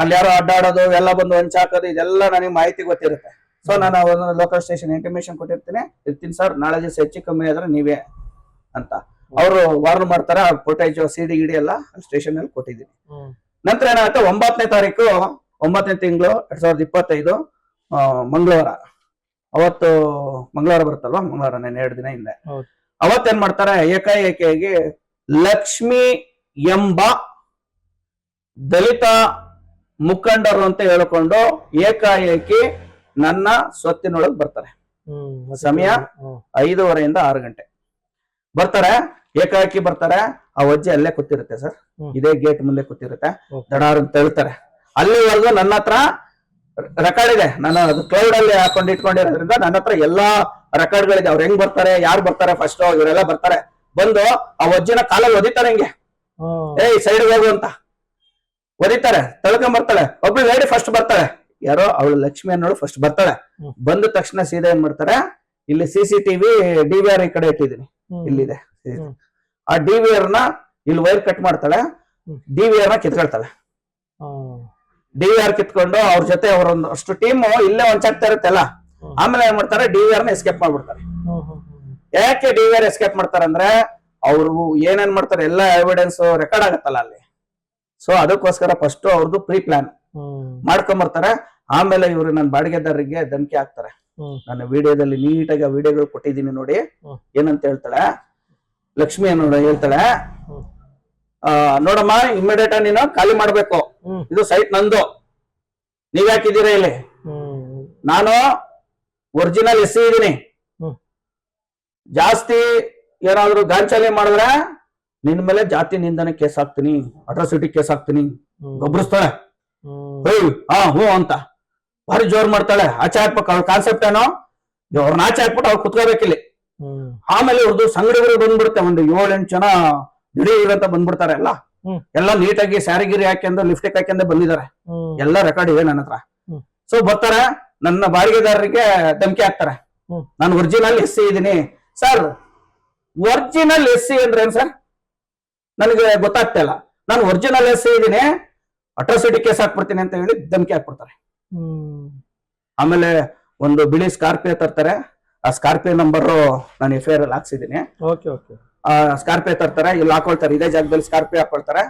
ಅಲ್ಲಿ ಯಾರೋ ಅಡ್ಡಾಡೋದು ಎಲ್ಲ ಬಂದು ಹಂಚಾಕೋದು ಇದೆಲ್ಲ ನನಗೆ ಮಾಹಿತಿ ಗೊತ್ತಿರುತ್ತೆ. ಸೊ ನಾನು ಲೋಕಲ್ ಸ್ಟೇಷನ್ ಇಂಟಿಮೇಶನ್ ಇರ್ತೀನಿ ಸರ್, ನಾಳೆ ದಿವಸ ಹೆಚ್ಚು ಕಮ್ಮಿ ಆದ್ರೆ ನೀವೇ ಅಂತ ಅವರು ವಾರ್ನ್ ಮಾಡ್ತಾರೆ. ಆ ಫುಟೇಜ್ CD ಗಿಡಿ ಎಲ್ಲ ಸ್ಟೇಷನ್ ಅಲ್ಲಿ ಕೊಟ್ಟಿದ್ದೀನಿ. ನಂತರ ಏನಾಗುತ್ತೆ, 9ನೇ ತಾರೀಕು 9ನೇ ತಿಂಗಳು 2025 ಮಂಗಳವಾರ, ಅವತ್ತು ಮಂಗಳವಾರ ಬರುತ್ತಲ್ವಾ, ಮಂಗಳವಾರ 2 ದಿನ ಹಿಂದೆ ಅವತ್ತೇನ್ ಮಾಡ್ತಾರೆ, ಏಕಾಏಕಿಯಾಗಿ ಲಕ್ಷ್ಮಿ ಎಂಬ ದಲಿತ ಮುಖಂಡರು ಅಂತ ಹೇಳ್ಕೊಂಡು ಏಕಾಏಕಿ ನನ್ನ ಸ್ವತ್ತಿನೊಳಗೆ ಬರ್ತಾರೆ. ಸಮಯ 5:30 6 ಗಂಟೆ ಬರ್ತಾರೆ. ಏಕಾಏಕಿ ಬರ್ತಾರೆ. ಆ ಅಜ್ಜಿ ಅಲ್ಲೇ ಕೂತಿರುತ್ತೆ ಸರ್, ಇದೇ ಗೇಟ್ ಮುಂದೆ ಕೂತಿರುತ್ತೆ. ದಡಾರ್ ಅಂತ ಹೇಳ್ತಾರೆ. ಅಲ್ಲಿವರೆಗೂ ನನ್ನ ಹತ್ರ ರೆಕಾರ್ಡ್ ಇದೆ, ನಾನು ಅದು ಕ್ಲೌಡ್ ಅಲ್ಲಿ ಹಾಕೊಂಡು ಇಟ್ಕೊಂಡಿರೋದ್ರಿಂದ ನನ್ನ ಹತ್ರ ಎಲ್ಲಾ ರೆಕಾರ್ಡ್ಗಳಿದೆ. ಅವ್ರು ಹೆಂಗ್ ಬರ್ತಾರೆ, ಯಾರು ಬರ್ತಾರೆ, ಫಸ್ಟ್ ಇವರೆಲ್ಲ ಬರ್ತಾರೆ. ಬಂದು ಆ ಅಜ್ಜಿನ ಕಾಲಲ್ಲಿ ಒದಿತಾರೆ, ಹಿಂಗೆ ಏಯ್ ಸೈಡ್ ಹೋಗು ಅಂತ ಒದಿತಾರೆ. ತಳ್ಕೊಂಡ್ ಬರ್ತಾಳೆ. ಒಬ್ಳು ಲೇಡಿ ಫಸ್ಟ್ ಬರ್ತಾಳೆ, ಯಾರೋ ಅವಳು ಲಕ್ಷ್ಮಿ ಅನ್ನೋಳು ಫಸ್ಟ್ ಬರ್ತಾಳೆ. ಬಂದ ತಕ್ಷಣ ಸೀದಾ ಏನ್ ಮಾಡ್ತಾರೆ, ಇಲ್ಲಿ CCTV DVR ಈ ಕಡೆ ಇಟ್ಟಿದ್ದೀನಿ, ಇಲ್ಲಿದೆ. ಆ DVR ನ ಇಲ್ಲಿ ವೈರ್ ಕಟ್ ಮಾಡ್ತಾಳೆ, DVR ನ ಕಿತ್ಕೊಳ್ತಾಳೆ. DVR ಕಿತ್ಕೊಂಡು ಅವ್ರ ಜೊತೆ ಅಷ್ಟು ಟೀಮ್ ಇಲ್ಲೇ ಹೊಂಚಾಗ್ತಾ ಇರುತ್ತೆಲ್ಲ. ಆಮೇಲೆ ಏನ್ ಮಾಡ್ತಾರೆ, DVR ನ ಎಸ್ಕೇಪ್ ಮಾಡ್ಬಿಡ್ತಾರೆ. ಯಾಕೆ DVR ಎಸ್ಕೇಪ್ ಮಾಡ್ತಾರೆ ಅಂದ್ರೆ, ಅವ್ರು ಏನೇನ್ ಮಾಡ್ತಾರೆ ಎಲ್ಲ ಎವಿಡೆನ್ಸ್ ರೆಕಾರ್ಡ್ ಆಗತ್ತಲ್ಲ ಅಲ್ಲಿ. ಸೊ ಅದಕ್ಕೋಸ್ಕರ ಫಸ್ಟ್ ಅವ್ರದ್ದು ಪ್ರೀ ಪ್ಲಾನ್ ಮಾಡ್ಕೊಂಬರ್ತಾರೆ. ಆಮೇಲೆ ಇವ್ರು ನನ್ನ ಬಾಡಿಗೆದಾರರಿಗೆ ಧಮಕಿ ಹಾಕ್ತಾರೆ. ನನ್ನ ವಿಡಿಯೋದಲ್ಲಿ ನೀಟಾಗಿ ಆ ವಿಡಿಯೋಗಳು ಕೊಟ್ಟಿದ್ದೀನಿ ನೋಡಿ. ಏನಂತ ಹೇಳ್ತಾಳೆ ಲಕ್ಷ್ಮಿ ಅನ್ನೋ ಹೇಳ್ತಾಳೆ, ನೋಡಮ್ಮ ಇಮಿಡಿಯೇಟ್ ನೀನು ಖಾಲಿ ಮಾಡ್ಬೇಕು, ಇದು ಸೈಟ್ ನಂದು, ನೀವ್ ಯಾಕಿದ್ದೀರಾ ಇಲ್ಲಿ, ನಾನು ಒರಿಜಿನಲ್ SC ಇದೀನಿ, ಜಾಸ್ತಿ ಏನಾದ್ರು ಗಾಂಚಾಲಿ ಮಾಡಿದ್ರೆ ನಿನ್ ಮೇಲೆ ಜಾತಿ ನಿಂದನೆ ಕೇಸ್ ಹಾಕ್ತೀನಿ, ಅಟ್ರಾಸಿಟಿ ಕೇಸ್ ಹಾಕ್ತೀನಿ. ಗೊಬ್ಬರಿಸ್ತಾಳೆ. ಹ್ಞೂ ಅಂತ ಭಾರಿ ಜೋರ್ ಮಾಡ್ತಾಳೆ. ಆಚೆ ಹಾಕ್ಬೇಕು. ಅವ್ರ ಕಾನ್ಸೆಪ್ಟ್ ಏನೋ, ಅವ್ರನ್ನ ಆಚೆ ಹಾಕ್ಬಿಟ್ಟು ಅವ್ರು ಕುತ್ಕೋಬೇಕಿಲ್ಲಿ. ಆಮೇಲೆ ಇವ್ರದ್ದು ಸಂಗಡಿಗಳು ಬಂದ್ಬಿಡುತ್ತೆ, ಒಂದು 7-8 ಜನ ದಿಢೀರ್ ಅಂತ ಬಂದ್ಬಿಡ್ತಾರೆ. ಎಲ್ಲ ನೀಟಾಗಿ ಸ್ಯಾರಿಗಿರಿ ಹಾಕ್ಯಂದು ಲಿಫ್ಟಿಕ್ ಹಾಕ್ಯಂದ ಬಂದಿದ್ದಾರೆ. ಎಲ್ಲ ರೆಕಾರ್ಡ್ ಇದೆ ನನ್ನ ಹತ್ರ. ಸೊ ಬರ್ತಾರೆ, ನನ್ನ ಬಾಡಿಗೆದಾರರಿಗೆ ಧಮಕಿ ಹಾಕ್ತಾರೆ, ನಾನು ಒರಿಜಿನಲ್ SC ಇದೀನಿ. ಸರ್ ಒರಿಜಿನಲ್ SC ಅಂದ್ರೆ ಏನ್ ಸರ್, ನನಗೆ ಗೊತ್ತಾಗ್ತಾ ಇಲ್ಲ. ನಾನು ಒರಿಜಿನಲ್ SC ಇದೀನಿ, ಅಟ್ರಾಸಿಟಿ ಕೇಸ್ ಹಾಕ್ಬಿಡ್ತೀನಿ ಅಂತ ಹೇಳಿ ಧಮಕಿ ಹಾಕ್ಬಿಡ್ತಾರೆ. ಆಮೇಲೆ ಒಂದು ಬಿಳಿ ಸ್ಕಾರ್ಪಿಯೋ ತರ್ತಾರೆ. ಆ ಸ್ಕಾರ್ಪಿಯೋ ನಂಬರ್ ನಾನು FIR ಅಲ್ಲಿ ಹಾಕ್ಸಿದೀನಿ. ಆ ಸ್ಕಾರ್ಪಿಯೋ ತರ್ತಾರೆ, ಇಲ್ಲಿ ಹಾಕೊಳ್ತಾರೆ, ಇದೇ ಜಾಗದಲ್ಲಿ ಸ್ಕಾರ್ಪಿಯೋ ಹಾಕೊಳ್ತಾರೆ.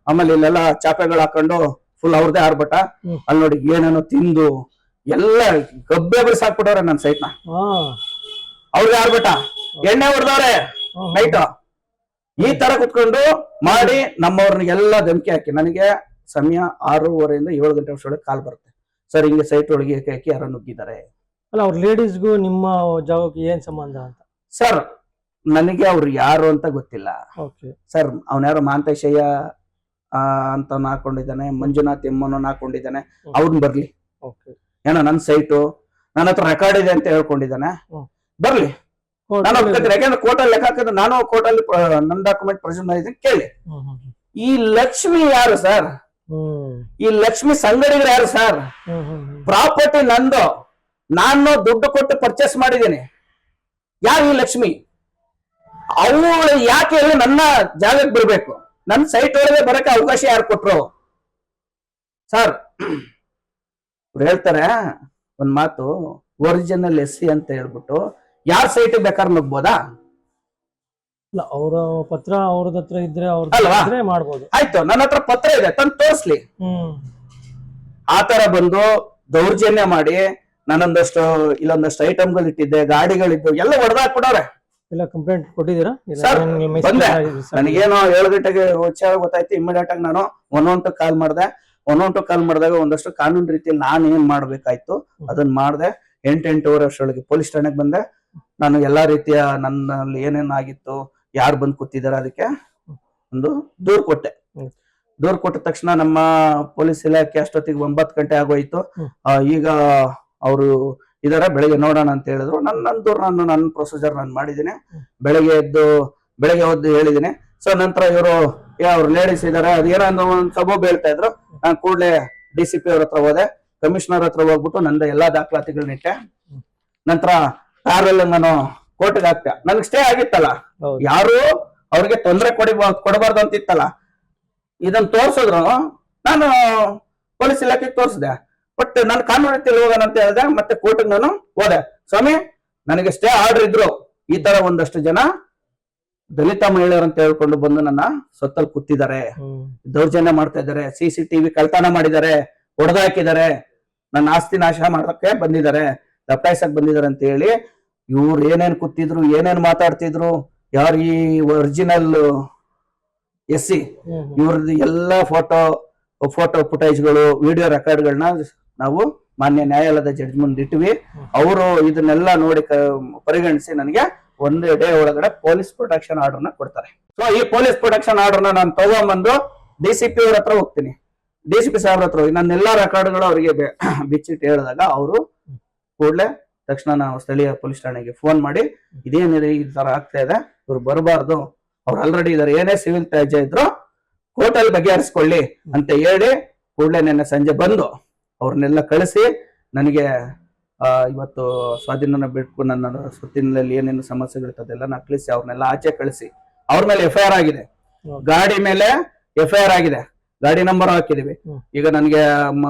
ಆಮೇಲೆ ಇಲ್ಲೆಲ್ಲ ಚಾಪೆಗಳು ಹಾಕೊಂಡು ಫುಲ್ ಅವ್ರದೇ ಆರ್ಭಟ. ಅಲ್ಲಿ ನೋಡಿ ಏನೇನೋ ತಿಂದು ಎಲ್ಲ ಗಬ್ಬೆ ಬಿಡಿಸಾಕ್ಬಿಟ್ಟವ್ರೆ ನನ್ನ ಸೈಟ್ನ. ಅವ್ರದೇ ಆರ್ಭಟ, ಎಣ್ಣೆ ಹೊಡೆದವ್ರೆ ನೈಟ್. ಈ ತರ ಕುತ್ಕೊಂಡು ಮಾಡಿ ನಮ್ಮವ್ರನ್ನೆಲ್ಲ ಧಮಕಿ ಹಾಕಿ ನನಗೆ ಸಮಯ 6:30 7 ಗಂಟೆ ಅಷ್ಟೊಳಗೆ ಕಾಲ್ ಬರುತ್ತೆ. ಸರ್ ಹಿಂಗೆ ಸೈಟ್ ಒಳಗೆ ಏಕಾಏಕಿ ಯಾರೋ ನುಗ್ಗಿದ್ದಾರೆ. ಅಲ್ಲ, ಅವ್ರ ಲೇಡೀಸ್ಗೂ ನಿಮ್ಮ ಜಾಗಕ್ಕೆ ಏನ್ ಸಂಬಂಧ ಅಂತ? ಸರ್ ನನಗೆ ಅವ್ರು ಯಾರು ಅಂತ ಗೊತ್ತಿಲ್ಲ ಸರ್. ಅವನ್ಯಾರೋ ಮಾಂತೇಶಯ್ಯ ಅಂತ ಹಾಕೊಂಡಿದ್ದಾನೆ, ಮಂಜುನಾಥ್ ಎಮ್ಮನ ಹಾಕೊಂಡಿದ್ದಾನೆ. ಅವ್ರನ್ನ ಬರ್ಲಿ, ಏನೋ ನನ್ನ ಸೈಟು ನನ್ನ ಹತ್ರ ರೆಕಾರ್ಡ್ ಇದೆ ಅಂತ ಹೇಳ್ಕೊಂಡಿದ್ದಾನೆ, ಬರ್ಲಿ. ನಾನು ಒಪ್ಕೊತೀನಿ. ಯಾಕಂದ್ರೆ ಕೋರ್ಟಲ್ಲಿ ಲೆಕ್ಕ ಹಾಕಿದ್ರೆ ನಾನು ಕೋರ್ಟಲ್ಲಿ ನನ್ನ ಡಾಕ್ಯುಮೆಂಟ್ ಪ್ರೆಸೆಂಟ್ ಮಾಡಿದ್ದೀನಿ, ಕೇಳಿ. ಈ ಲಕ್ಷ್ಮಿ ಯಾರು ಸರ್? ಈ ಲಕ್ಷ್ಮಿ ಸಂಗಡಿಗರು ಯಾರು ಸರ್? ಪ್ರಾಪರ್ಟಿ ನಂದು, ನಾನು ದುಡ್ಡು ಕೊಟ್ಟು ಪರ್ಚೇಸ್ ಮಾಡಿದ್ದೀನಿ. ಯಾರು ಈ ಲಕ್ಷ್ಮಿ? ಅವಳು ಯಾಕೆ ನನ್ನ ಜಾಗಕ್ಕೆ ಬರ್ಬೇಕು? ನನ್ನ ಸೈಟ್ ಒಳಗೆ ಬರಕ್ಕೆ ಅವಕಾಶ ಯಾರು ಕೊಟ್ರು ಸರ್? ಅವ್ರು ಹೇಳ್ತಾರೆ ಒಂದ್ ಮಾತು, ಒರಿಜಿನಲ್ SC ಅಂತ ಹೇಳ್ಬಿಟ್ಟು ಯಾರ ಸೈಟ್ ಬೇಕಾದ್ರೆ ನುಗ್ಬೋದಾ? ಅವರ ಪತ್ರ ಅವ್ರದ ಹತ್ರ ಇದ್ರೆ ಅವ್ರ ಮಾಡ್ಬೋದು. ಆಯ್ತು, ನನ್ನ ಹತ್ರ ಪತ್ರ ಇದೆ, ತಂದು ತೋರಿಸ್ಲಿ. ಆತರ ಬಂದು ದೌರ್ಜನ್ಯ ಮಾಡಿ ನನ್ನೊಂದಷ್ಟು ಇಲ್ಲೊಂದಷ್ಟು ಐಟಮ್ಗಳು ಇಟ್ಟಿದ್ದೆ, ಗಾಡಿಗಳಿದ್ದು ಎಲ್ಲ ಹೊಡೆದಾಕ್ಬಿಡವ್ರೆ. ಇಲ್ಲ ಕಂಪ್ಲೇಂಟ್ ಕೊಟ್ಟಿದ್ದೀರಾ? ಸರ್ ಬಂದೆ, ನನಗೇನೋ 7 ಗಂಟೆಗೆ ಗೊತ್ತಾಯ್ತು. ಇಮಿಡಿಯೇಟ್ ಆಗಿ ನಾನು 112 ಕಾಲ್ ಮಾಡಿದೆ. 112 ಕಾಲ್ ಮಾಡಿದಾಗ ಒಂದಷ್ಟು ಕಾನೂನು ರೀತಿಯಲ್ಲಿ ನಾನು ಏನ್ ಮಾಡ್ಬೇಕಾಯ್ತು ಅದನ್ನ ಮಾಡಿದೆ. 8-8:15 ಅಷ್ಟರೊಳಗೆ ಪೊಲೀಸ್ ಠಾಣೆಗೆ ಬಂದೆ. ನಾನು ಎಲ್ಲಾ ರೀತಿಯ ನನ್ನಲ್ಲಿ ಏನೇನಾಗಿತ್ತು, ಯಾರು ಬಂದು ಕೂತಿದ್ದಾರೆ ಅದಕ್ಕೆ ಒಂದು ದೂರು ಕೊಟ್ಟೆ. ದೂರು ಕೊಟ್ಟ ತಕ್ಷಣ ನಮ್ಮ ಪೊಲೀಸ್ ಇಲಾಖೆ ಅಷ್ಟೊತ್ತಿಗೆ 9 ಗಂಟೆ ಆಗೋಯ್ತು. ಈಗ ಅವರು ಇದರ ಬೆಳಗ್ಗೆ ನೋಡೋಣ ಅಂತ ಹೇಳಿದ್ರು. ನನ್ನ ದೂರ ನನ್ನ ಪ್ರೊಸೀಜರ್ ನಾನು ಮಾಡಿದ್ದೀನಿ. ಬೆಳಗ್ಗೆ ಹೊದ್ದು ಹೇಳಿದ್ದೀನಿ. ಸೊ ನಂತರ ಇವರು ಅವ್ರು ಲೇಡೀಸ್ ಇದಾರೆ, ಅದೇನೋ ಒಂದು ಸಬೂಬ್ ಹೇಳ್ತಾ ಇದ್ರು. ನಾನು ಕೂಡಲೇ DCP ಅವ್ರ ಹತ್ರ ಹೋದೆ, ಕಮಿಷನರ್ ಹತ್ರ ಹೋಗ್ಬಿಟ್ಟು ನಂದು ಎಲ್ಲಾ ದಾಖಲಾತಿಗಳನ್ನ ಇಟ್ಟೆ. ನಂತರ ಕಾರಲ್ಲಿ ನಾನು ಕೋರ್ಟ್ಗೆ ಹಾಕ್ತೆ. ನನ್ಗೆ ಸ್ಟೇ ಆಗಿತ್ತಲ್ಲ, ಯಾರು ಅವ್ರಿಗೆ ತೊಂದರೆ ಕೊಡಬಾರ್ದು ಅಂತಿತ್ತಲ್ಲ. ಇದನ್ನ ತೋರ್ಸಿದ್ರು. ನಾನು ಪೊಲೀಸ್ ಇಲಾಖೆಗೆ ತೋರಿಸಿದೆ. ಬಟ್ ನಾನು ಕಾನೂನು ರೀತಿಯಲ್ಲಿ ಹೋಗೋಣ ಅಂತ ಹೇಳಿದೆ. ಮತ್ತೆ ಕೋರ್ಟ್ಗೆ ನಾನು ಹೋದೆ. ಸ್ವಾಮಿ, ನನಗೆ ಸ್ಟೇ ಆರ್ಡರ್ ಇದ್ರು, ಈ ತರ ಒಂದಷ್ಟು ಜನ ದಲಿತ ಮಹಿಳೆಯರು ಅಂತ ಹೇಳ್ಕೊಂಡು ಬಂದು ನನ್ನ ಸೊತ್ತಲ್ಲಿ ಕೂತಿದ್ದಾರೆ, ದೌರ್ಜನ್ಯ ಮಾಡ್ತಾ ಇದ್ದಾರೆ, CCTV ಕಳ್ತನ ಮಾಡಿದ್ದಾರೆ, ಹೊಡೆದಾಕಿದ್ದಾರೆ, ನನ್ನ ಆಸ್ತಿ ನಾಶ ಮಾಡಕ್ಕೆ ಬಂದಿದ್ದಾರೆ, ದಪ್ಪಾಯಿಸಕ್ ಬಂದಿದ್ದಾರೆ ಅಂತ ಹೇಳಿ ಇವ್ರು ಏನೇನ್ ಕೂತಿದ್ರು, ಏನೇನ್ ಮಾತಾಡ್ತಿದ್ರು, ಯಾರು ಈ ಒರಿಜಿನಲ್ SC ಇವ್ರದ್ದು ಎಲ್ಲ ಫೋಟೋ ಫುಟೇಜ್ಗಳು, ವಿಡಿಯೋ ರೆಕಾರ್ಡ್ಗಳನ್ನ ನಾವು ಮಾನ್ಯ ನ್ಯಾಯಾಲಯದ ಜಡ್ಜ್ ಮುಂದೆ ಇಟ್ವಿ. ಅವರು ಇದನ್ನೆಲ್ಲ ನೋಡಿ ಪರಿಗಣಿಸಿ ನನಗೆ ಒಂದು ಡೇ ಒಳಗಡೆ ಪೊಲೀಸ್ ಪ್ರೊಟೆಕ್ಷನ್ ಆರ್ಡರ್ನ ಕೊಡ್ತಾರೆ. ಸೊ ಈ ಪೊಲೀಸ್ ಪ್ರೊಟೆಕ್ಷನ್ ಆರ್ಡರ್ನ ನಾನು ತಗೊಂಡ್ಬಂದು DCP ಅವ್ರ ಹತ್ರ ಹೋಗ್ತೀನಿ. DCP ಸಾಹೇಬ್ರ ಹತ್ರ ಹೋಗಿ ನನ್ನೆಲ್ಲ ರೆಕಾರ್ಡ್ಗಳು ಅವರಿಗೆ ಬಿಚ್ಚಿಟ್ಟು ಹೇಳಿದಾಗ ಅವರು ಕೂಡಲೇ ತಕ್ಷಣ ನಾವು ಸ್ಥಳೀಯ ಪೊಲೀಸ್ ಠಾಣೆಗೆ ಫೋನ್ ಮಾಡಿ, ಇದೇನಿದೆ ಈ ತರ ಆಗ್ತಾ ಇದೆ, ಇವ್ರು ಬರಬಾರ್ದು, ಅವ್ರು ಆಲ್ರೆಡಿ ಇದಾರೆ, ಏನೇ ಸಿವಿಲ್ ತ್ಯಾಜ್ಯ ಇದ್ರು ಕೋರ್ಟಲ್ಲಿ ಬಗೆಹರಿಸ್ಕೊಳ್ಳಿ ಅಂತ ಹೇಳಿ ಕೂಡಲೇ ನಿನ್ನೆ ಸಂಜೆ ಬಂದು ಅವ್ರನ್ನೆಲ್ಲ ಕಳಿಸಿ ನನಗೆ ಇವತ್ತು ಸ್ವಾಧೀನ ಬಿಟ್ಟು ನನ್ನ ಸುತ್ತಿನಲ್ಲಿ ಏನೇನು ಸಮಸ್ಯೆಗಳಿರ್ತದೆಲ್ಲ ನಕಲಿಸಿ ಅವ್ರನ್ನೆಲ್ಲ ಆಚೆ ಕಳಿಸಿ ಅವ್ರ ಮೇಲೆ FIR ಆಗಿದೆ, ಗಾಡಿ ಮೇಲೆ FIR ಆಗಿದೆ, ಗಾಡಿ ನಂಬರ್ ಹಾಕಿದೀವಿ. ಈಗ ನನಗೆ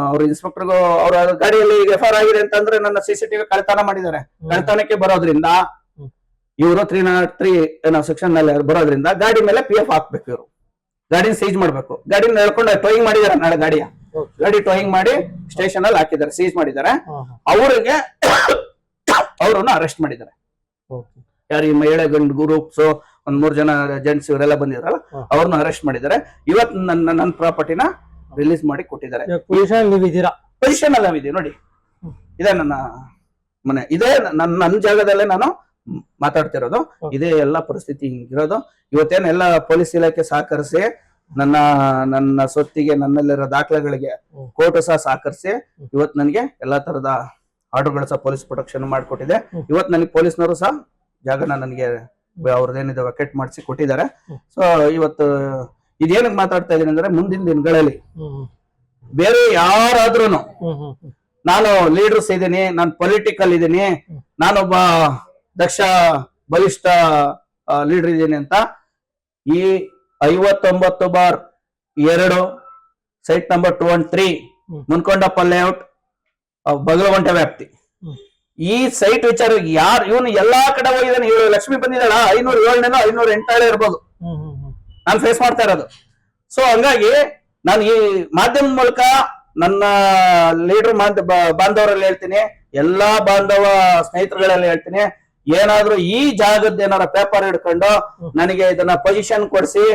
ಅವ್ರ ಇನ್ಸ್ಪೆಕ್ಟರ್ಗೂ ಅವ್ರ ಗಾಡಿಯಲ್ಲಿ ಈಗ FIR ಆಗಿದೆ ಅಂತಂದ್ರೆ ನನ್ನ CCTV ಕಳ್ತನ ಮಾಡಿದ್ದಾರೆ. ಕಳ್ತನಕ್ಕೆ ಬರೋದ್ರಿಂದ ಇವರು 303 ಏನೋ ಸೆಕ್ಷನ್ ನಲ್ಲಿ ಬರೋದ್ರಿಂದ ಗಾಡಿ ಮೇಲೆ PF ಹಾಕ್ಬೇಕು. ಇವರು ಗಾಡಿನ ಸೀಜ್ ಮಾಡ್ಬೇಕು. ಗಾಡಿನ ಹೇಳ್ಕೊಂಡು ಟೋಯಿಂಗ್ ಮಾಡಿದಾರೆ. ನಾಳೆ ಗಾಡಿ ಟೋಯಿಂಗ್ ಮಾಡಿ ಸ್ಟೇಷನ್ ಅಲ್ಲಿ ಹಾಕಿದ್ದಾರೆ, ಸೀಜ್ ಮಾಡಿದ್ದಾರೆ. ಅವರಿಗೆ ಅವರನ್ನು ಅರೆಸ್ಟ್ ಮಾಡಿದ್ದಾರೆ. ಯಾರು ಈ ಮಹಿಳೆ ಗಂಡು ಗ್ರೂಪ್ಸ್ ಒಂದ್ 3 ಜನ ಜೆಂಟ್ಸ್ ಇವರೆಲ್ಲ ಬಂದಿದಾರಲ್ಲ, ಅವ್ರನ್ನ ಅರೆಸ್ಟ್ ಮಾಡಿದ್ದಾರೆ. ಇವತ್ತು ನನ್ನ ಪ್ರಾಪರ್ಟಿನ ರಿಲೀಸ್ ಮಾಡಿ ಕೊಟ್ಟಿದ್ದಾರೆ. ಪೊಸಿಷನ್ ಅಲ್ಲಿ ನಾವಿದ್ದೀವಿ ನೋಡಿ, ಇದೇ ನನ್ನ ಮನೆ, ಇದೇ ನನ್ನ ಜಾಗದಲ್ಲೇ ನಾನು ಮಾತಾಡ್ತಿರೋದು. ಇದೇ ಎಲ್ಲ ಪರಿಸ್ಥಿತಿ ಹಿಂಗಿರೋದು. ಇವತ್ತೇನು ಎಲ್ಲ ಪೊಲೀಸ್ ಇಲಾಖೆ ಸಹಕರಿಸಿ ನನ್ನ ಸೊತ್ತಿಗೆ, ನನ್ನಲ್ಲಿರೋ ದಾಖಲೆಗಳಿಗೆ ಕೋರ್ಟ್ ಸಹ ಸಹಕರಿಸಿ ಇವತ್ತು ನನಗೆ ಎಲ್ಲಾ ತರದ ಆರ್ಡರ್ಗಳು ಸಹ ಪೊಲೀಸ್ ಪ್ರೊಟೆಕ್ಷನ್ ಮಾಡಿಕೊಟ್ಟಿದೆ. ಇವತ್ತು ನನಗೆ ಪೊಲೀಸ್ನವರು ಸಹ ಜಾಗನ ನನಗೆ ಅವ್ರದ್ದೇನಿದೆ ವೆಕೆಟ್ ಮಾಡಿಸಿ ಕೊಟ್ಟಿದ್ದಾರೆ. ಸೊ ಇವತ್ತು ಇದೇನಕ್ಕೆ ಮಾತಾಡ್ತಾ ಇದ್ದೀನಿ ಅಂದ್ರೆ, ಮುಂದಿನ ದಿನಗಳಲ್ಲಿ ಬೇರೆ ಯಾರಾದ್ರೂ ನಾನು ಲೀಡರ್ಸ್ ಇದ್ದೀನಿ, ನಾನು ಪೊಲಿಟಿಕಲ್ ಇದ್ದೀನಿ, ನಾನೊಬ್ಬ ದಕ್ಷ ಬಲಿಷ್ಠ ಲೀಡರ್ ಇದ್ದೀನಿ ಅಂತ ಈ 59/2 ಸೈಟ್ ನಂಬರ್ 213 ಮುನ್ಕೊಂಡಪ್ಪ ಲೇಔಟ್ ಬಗಲಗುಂಟೆ ವ್ಯಾಪ್ತಿ, ಈ ಸೈಟ್ ವಿಚಾರ ಯಾರು ಇವನು ಎಲ್ಲಾ ಕಡೆ ಹೋಗಿದ್ದಾನೆ. ಇವಳು ಲಕ್ಷ್ಮಿ ಬಂದಿದ್ದಾಳ, 507 508 ಇರ್ಬೋದು, ನಾನು ಫೇಸ್ ಮಾಡ್ತಾ ಇರೋದು. ಸೊ ಹಂಗಾಗಿ ನಾನು ಈ ಮಾಧ್ಯಮದ ಮೂಲಕ ನನ್ನ ಲೀಡರ್ ಬಾಂಧವರಲ್ಲಿ ಹೇಳ್ತೀನಿ, ಎಲ್ಲಾ ಬಾಂಧವ ಸ್ನೇಹಿತರುಗಳಲ್ಲಿ ಹೇಳ್ತೀನಿ, ಏನಾದ್ರೂ ಈ ಜಾಗದ ಏನಾರ ಪೇಪರ್ ಹಿಡ್ಕೊಂಡು ನನಗೆ ಇದನ್ನ ಪೊಸಿಷನ್ ಕೊಡಿಸಿ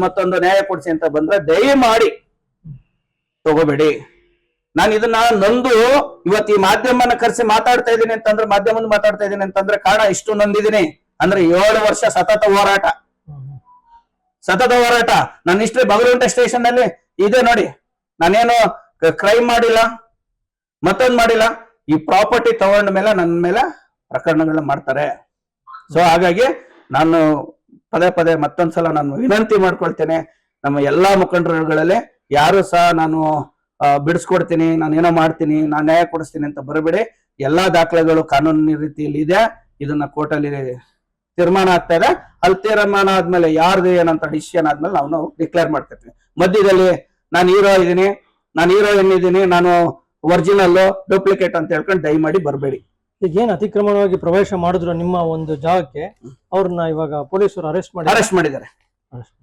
ಮತ್ತೊಂದು ನ್ಯಾಯ ಕೊಡಿಸಿ ಅಂತ ಬಂದ್ರೆ ದಯಮಾಡಿ ತಗೋಬೇಡಿ. ನಾನು ಇದನ್ನ ನೊಂದು ಇವತ್ತು ಈ ಮಾಧ್ಯಮನ ಕರೆಸಿ ಮಾತಾಡ್ತಾ ಇದ್ದೀನಿ ಅಂತಂದ್ರೆ, ಮಾಧ್ಯಮ ಮುಂದೆ ಮಾತಾಡ್ತಾ ಇದ್ದೀನಿ ಅಂತಂದ್ರೆ ಕಾರಣ ಇಷ್ಟು ನೊಂದಿದ್ದೀನಿ ಅಂದ್ರೆ 7 ವರ್ಷ ಸತತ ಹೋರಾಟ. ನನ್ನ ಹಿಸ್ಟ್ರಿ ಬಗಲಗುಂಟೆ ಸ್ಟೇಷನ್ ನಲ್ಲಿ ಇದೆ ನೋಡಿ. ನಾನೇನು ಕ್ರೈಮ್ ಮಾಡಿಲ್ಲ, ಮತ್ತೊಂದು ಮಾಡಿಲ್ಲ. ಈ ಪ್ರಾಪರ್ಟಿ ತಗೊಂಡ ಮೇಲೆ ನನ್ನ ಮೇಲೆ ಪ್ರಕರಣಗಳನ್ನ ಮಾಡ್ತಾರೆ. ಸೊ ಹಾಗಾಗಿ ನಾನು ಪದೇ ಮತ್ತೊಂದ್ಸಲ ನಾನು ವಿನಂತಿ ಮಾಡ್ಕೊಳ್ತೇನೆ, ನಮ್ಮ ಎಲ್ಲಾ ಮುಖಂಡರುಗಳಲ್ಲಿ ಯಾರು ಸಹ ನಾನು ಬಿಡಿಸ್ಕೊಡ್ತೀನಿ, ನಾನೇನೋ ಮಾಡ್ತೀನಿ, ನಾನು ನ್ಯಾಯ ಕೊಡಿಸ್ತೀನಿ ಅಂತ ಬರಬೇಡಿ. ಎಲ್ಲಾ ದಾಖಲೆಗಳು ಕಾನೂನಿನ ರೀತಿಯಲ್ಲಿ ಇದೆ. ಇದನ್ನ ಕೋರ್ಟಲ್ಲಿ ತೀರ್ಮಾನ ಆಗ್ತಾ ಇದೆ. ಅಲ್ಲಿ ತೀರ್ಮಾನ ಆದ್ಮೇಲೆ ಯಾರ್ದು ಏನಂತ ಡಿಸಿಷನ್ ಆದ್ಮೇಲೆ ನಾವು ಡಿಕ್ಲೇರ್ ಮಾಡ್ಕೊತೀವಿ. ಮಧ್ಯದಲ್ಲಿ ನಾನು ಹೀರೋಯಿನ್ ಇದ್ದೀನಿ, ನಾನು ಒರಿಜಿನಲ್ ಡೂಪ್ಲಿಕೇಟ್ ಅಂತ ಹೇಳ್ಕೊಂಡು ದಯಮಾಡಿ ಬರಬೇಡಿ. ಈಗ ಏನ್ ಅತಿಕ್ರಮಣವಾಗಿ ಪ್ರವೇಶ ಮಾಡಿದ್ರು ನಿಮ್ಮ ಒಂದು ಜಾಗಕ್ಕೆ, ಅವ್ರನ್ನ ಇವಾಗ ಪೊಲೀಸರು ಅರೆಸ್ಟ್ ಮಾಡಿದ್ದಾರೆ.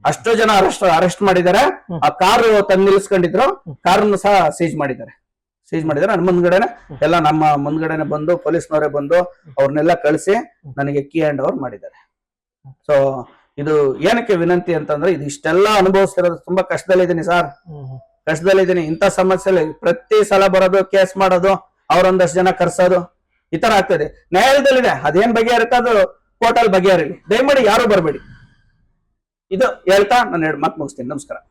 ಅಷ್ಟು ಜನ ಅರೆಸ್ಟ್ ಮಾಡಿದ್ದಾರೆ. ಆ ಕಾರು ತಂದು ನಿಲ್ಸ್ಕೊಂಡಿದ್ರು, ಕಾರನ್ನು ಸಹ ಸೀಜ್ ಮಾಡಿದ್ದಾರೆ. ನನ್ನ ಮುಂದ್ಗಡೆನೆ ಎಲ್ಲ ನಮ್ಮ ಮುಂದ್ಗಡೆನೆ ಬಂದು ಪೊಲೀಸ್ನವರೇ ಬಂದು ಅವ್ರನ್ನೆಲ್ಲ ಕಳಿಸಿ ನನಗೆ ಕೀ ಹ್ಯಾಂಡ್ ಓವರ್ ಮಾಡಿದ್ದಾರೆ. ಸೊ ಇದು ಏನಕ್ಕೆ ವಿನಂತಿ ಅಂತಂದ್ರೆ, ಇದು ಇಷ್ಟೆಲ್ಲ ಅನುಭವಿಸ್ತಿರೋದು ತುಂಬಾ ಕಷ್ಟದಲ್ಲಿದ್ದೀನಿ ಸರ್, ಕಷ್ಟದಲ್ಲಿದ್ದೀನಿ. ಇಂಥ ಸಮಸ್ಯೆ ಪ್ರತಿ ಸಲ ಬರೋದು, ಕೇಸ್ ಮಾಡೋದು, ಅವ್ರೊಂದಷ್ಟು ಜನ ಕರ್ಸೋದು, ಈ ತರ ಆಗ್ತದೆ. ನ್ಯಾಯಾಲಯದಲ್ಲಿದೆ, ಅದೇನ್ ಬಗೆಹರಿತ ಅದು ಕೋರ್ಟಲ್ಲಿ ಬಗೆಹರಿಲಿ. ದಯಮಾಡಿ ಯಾರು ಬರಬೇಡಿ. ಇದು ಹೇಳ್ತಾ ನಾನು 2 ಮಾತು ಮುಗಿಸ್ತೀನಿ. ನಮಸ್ಕಾರ.